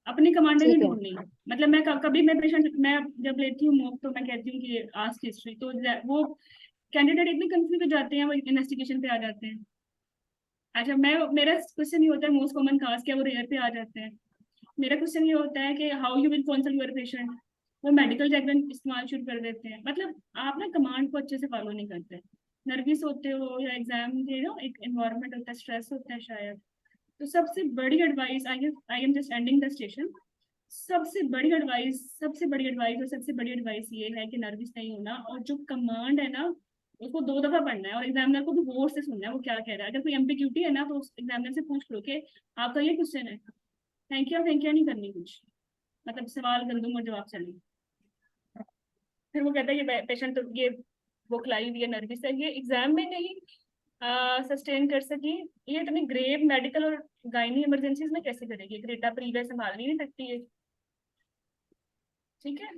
अपनी कमांड नहीं ठीक है। ढूंढनी। मतलब मैं कभी मैं पेशेंट मैं जब लेती हूँ मॉक तो मैं कहती हूँ कि आस्क हिस्ट्री, तो वो कैंडिडेट इतने कंफ्यूज हो जाते हैं, वो इन्वेस्टिगेशन पे आ जाते हैं। अच्छा मैं मेरा क्वेश्चन ये होता है मोस्ट कॉमन काज क्या, वो रेयर पे आ जाते हैं। मेरा क्वेश्चन ये होता है कि how you will council your patient, वो मेडिकल जैगमेंट इस्तेमाल शुरू कर देते हैं। मतलब आप ना कमांड को अच्छे से फॉलो नहीं करते, नर्वस होते हो या एग्जाम के एक एनवायरनमेंट होता है, स्ट्रेस होता है शायद। तो सबसे बड़ी advice, I am just ending the station, सबसे बड़ी एडवाइस और सबसे बड़ी एडवाइस ये है कि नर्वस नहीं होना, और जो कमांड है ना उसको 2 दफा पढ़ना है, और एग्जामिनर को भी गौर से सुनना है वो क्या कह रहा है। अगर कोई एमपीक्यूटी है ना तो उस एग्जामिनर से पूछ लो कि आपका ये क्वेश्चन है, थैंक यू नहीं करनी कुछ, मतलब सवाल गंदुम और जवाब चलें। फिर वो कहता है कि पेशेंट तो ये बोखलाई हुई है, नर्वस है, ये एग्जाम में नहीं सस्टेन कर सकी, ये इतनी ग्रेव मेडिकल और गायनी इमरजेंसीज में कैसे करेगी? ग्रेटा प्रीवियस संभाल नहीं सकती है। ठीक है,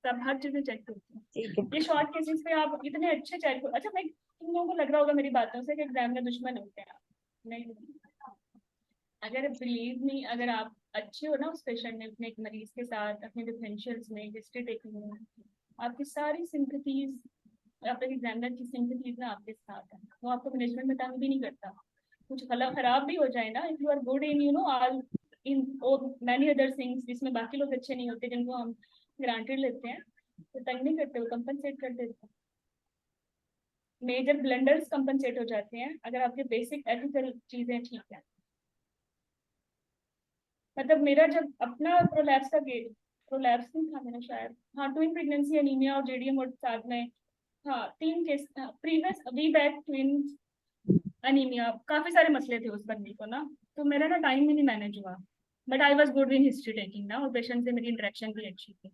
सब हर चीजें चेक करती हैं। ठीक है। ये शॉर्ट केसेस पे आप इतने अच्छे चेक, अच्छा मैं, तुम लोगों को लग रहा होगा मेरी बातों से कि एग्जाम में दुश्मन होते हैं, नहीं। अगर बिलीव मी, अगर आप अच्छे हो ना उस पेशेंट में, अपने एक मरीज के साथ, अपने डिफरेंशियल्स में, हिस्ट्री टेकिंग में, आपकी सारी सिंपथीज, आपके एग्जामिनर की सिंपथीज ना आपके साथ है, वो आपको मैनेजमेंट में तंग भी नहीं करता। कुछ गलत खराब भी हो जाए ना, if you are good in you know all in many other things जिसमें बाकी लोग अच्छे नहीं होते, जिनको हम ग्रांटेड लेते हैं, तो तंग नहीं करते, वो कंपनसेट कर देते हैं। मेजर ब्लंडर्स कंपनसेट हो जाते हैं अगर आपके बेसिक एथिकल चीजें ठीक है। मतलब मेरा जब अपना प्रोलैप्स का गेट, प्रोलैप्स नहीं था मेरा शायद, हाँ, ट्विन प्रेगनेंसी, एनीमिया और जेडीएम और साथ में, हाँ 3 case, previous VBAC twin anaemia, काफी सारे मसले थे उस बंदी को ना, तो मेरा ना टाइम ही नहीं मैनेज हुआ। But I was good in history taking ना, और पेशेंट से मेरी इंटरेक्शन भी अच्छी थी।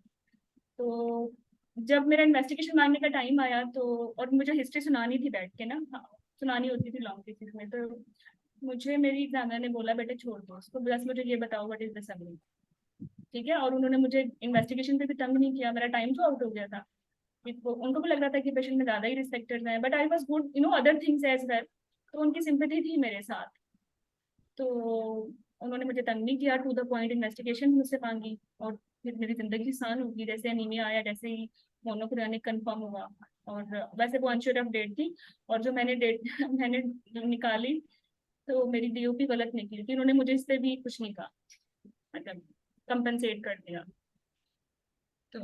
तो जब मेरा इन्वेस्टिगेशन मांगने का टाइम आया, तो और मुझे हिस्ट्री सुनानी थी बैठ के ना, हाँ, सुनानी होती थी लॉन्ग केसेस में, तो मुझे मेरी एग्जामिनर ने बोला बेटे छोड़ दो उसको, बस मुझे ये बताओ व्हाट इज द समरी। ठीक है, और उन्होंने मुझे इन्वेस्टिगेशन पे भी तंग नहीं किया, मेरा टाइम तो आउट हो गया था। उनको भी लग रहा था कि पेशेंट में ज्यादा ही रिस्पेक्टेड है, but I was good you know other things as well, तो उनकी सिंपैथी थी मेरे साथ। तो उन्होंने मुझे तंग नहीं किया, टू द पॉइंट इन्वेस्टिगेशन मुझसे मांगी, और फिर मेरी जिंदगी आसान होगी, जैसे एनीमिया आया, जैसे ही मोनोक्लोनिक कंफर्म हुआ। और वैसे वो अनश्योर ऑफ डेट थी, और जो मैंने डेट मैंने निकाली, तो मेरी डीओपी गलत निकली थी, उन्होंने मुझे इस पे भी कुछ नहीं कहा, मतलब कंपनसेट कर दिया। तो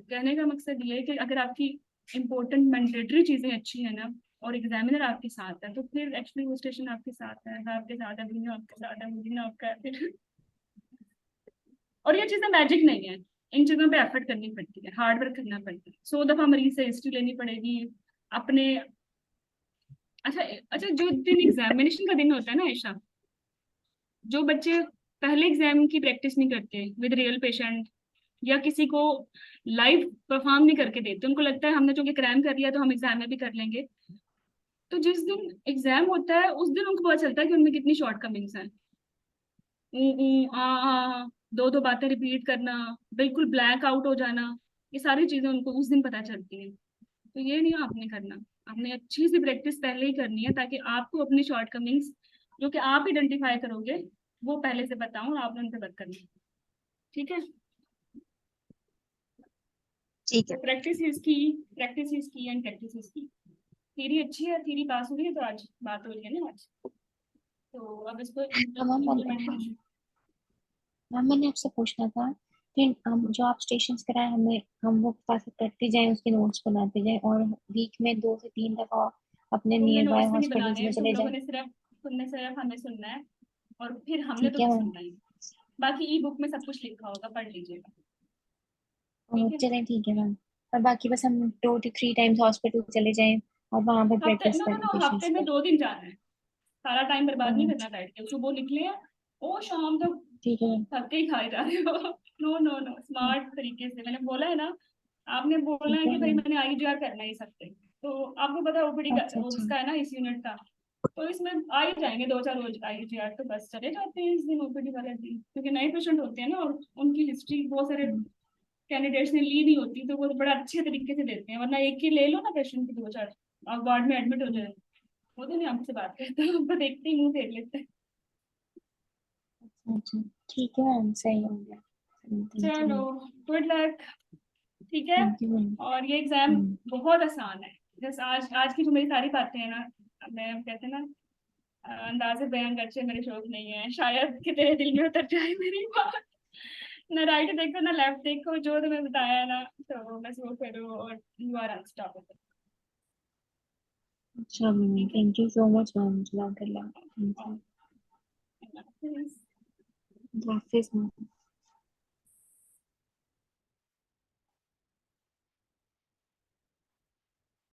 कहने का मकसद ये है कि अगर आपकी इम्पोर्टेंट मैंडेटरी चीजें अच्छी है ना, और एग्जामिनर आपके साथ है, तो फिर एक्चुअली वो स्टेशन आपके साथ है, आपके साथ है, दुनिया आपके साथ है, दुनिया आपका है फिर। और ये चीजें मैजिक नहीं है, इन चीजों पे एफर्ट करनी पड़ती है, हार्ड वर्क करना पड़ता है, 100 दफा मरीज से हिस्ट्री लेनी पड़ेगी अपने। अच्छा, अच्छा, जो दिन एग्जामिनेशन का दिन होता है ना आयशा, जो बच्चे पहले एग्जाम की प्रैक्टिस नहीं करते विद रियल पेशेंट, या किसी को लाइव परफॉर्म नहीं करके देते, उनको लगता है हमने चूंकि क्रैम कर लिया तो हम एग्जाम में भी कर लेंगे, तो जिस दिन एग्जाम होता है उस दिन उनको पता चलता है कि उनमें कितनी शॉर्ट कमिंग्स हैं। दो दो बातें रिपीट करना, बिल्कुल ब्लैक आउट हो जाना, ये सारी चीजें उनको उस दिन पता चलती हैं। तो ये नहीं आपने करना, आपने अच्छी सी प्रैक्टिस पहले ही करनी है, ताकि आपको अपनी शॉर्ट कमिंग्स जो कि आप आइडेंटिफाई करोगे वो पहले से बताऊं, और आपने उन पर वर्क करना है। ठीक है, ठीक है। तो प्रैक्टिस इज की, प्रैक्टिस इज की एंड प्रैक्टिस इज की। थीरी अच्छी है, थीरी पास हुई है, तो आज बात हो रही है ना आज, तो अब इसको इम्प्लीमेंट। मैम मैंने आपसे पूछना था कि हम जो आप स्टेशंस कराए हमें, हम वो पास करते जाएं, उसके नोट्स बनाते जाएं, और वीक में 2 से 3 दफा अपने तुमने नियर बाय नोट्स भी नहीं हॉस्पिटल्स बनाने में हैं, तुम चले लोगों जाएं। ने सिर्फ, तुमने सिर्फ हमें सुनना है, और फिर हमने ठीक है तुम्हें मैम। सुनना है। बाकी ई बुक में सब कुछ लिखा होगा, पढ़ लीजिएगा। ठीक है, चलें ठीक है मैम। और बाकी बस हम 2 to 3 टाइम्स हॉस्पिटल चले जाएं और वहां पर हफ्ते, प्रैक्टिस नो नो करें नो, हफ्ते पेशेंट्स में पे। 2 दिन जाना है, सारा टाइम बर्बाद नहीं करना ठीक बैठ के, सुबह निकले हैं वो शाम तक ठीक है मैम। थक के ही खाए जा रहे हो। नो नो नो, स्मार्ट तरीके से, मैंने बोला है ना, आपने बोलना ठीक है है कि भाई मैम। मैंने आईजीआर करना है इस हफ्ते, तो आपको पता है ओपीडी का अच्छा वो अच्छा। उसका है ना इस यूनिट का, तो इसमें आ ही जाएंगे 2-4 रोज आईजीआर, तो बस चले जाते हैं इस दिन ओपीडी वाले दिन, क्योंकि नए पेशेंट होते हैं ना, और उनकी हिस्ट्री बहुत सारे कैंडिडेट्स ने ली नहीं होती, तो वो बड़ा अच्छे तरीके से देते हैं, वरना एक ही ले लो ना पेशेंट की 2-4, आप वार्ड में एडमिट हो जाए, वो तो नहीं हमसे बात करते हैं, हमको देखते ही मुंह फेर लेते हैं। अच्छा ठीक है मैम, सही हो गया। थैंक यू चलो, मैम। Good luck. ठीक है, थैंक यू मैम। और ये एग्जाम बहुत आसान है, जैसे आज आज की जो मेरी सारी बातें हैं ना, मैं कहते हैं ना, अंदाजे बयान करके मेरे शौक नहीं है, शायद कि तेरे दिल में उतर जाए मेरी बात। ना राइट देखो ना लेफ्ट देखो, जो तुम्हें बताया है ना, तो बस वो करो, और यू आर अनस्टॉपेबल। अच्छा मैम, ठीक है, thank you so much ma'am, जज़ाकल्लाह। Thank you. और हाफिज़ मैम।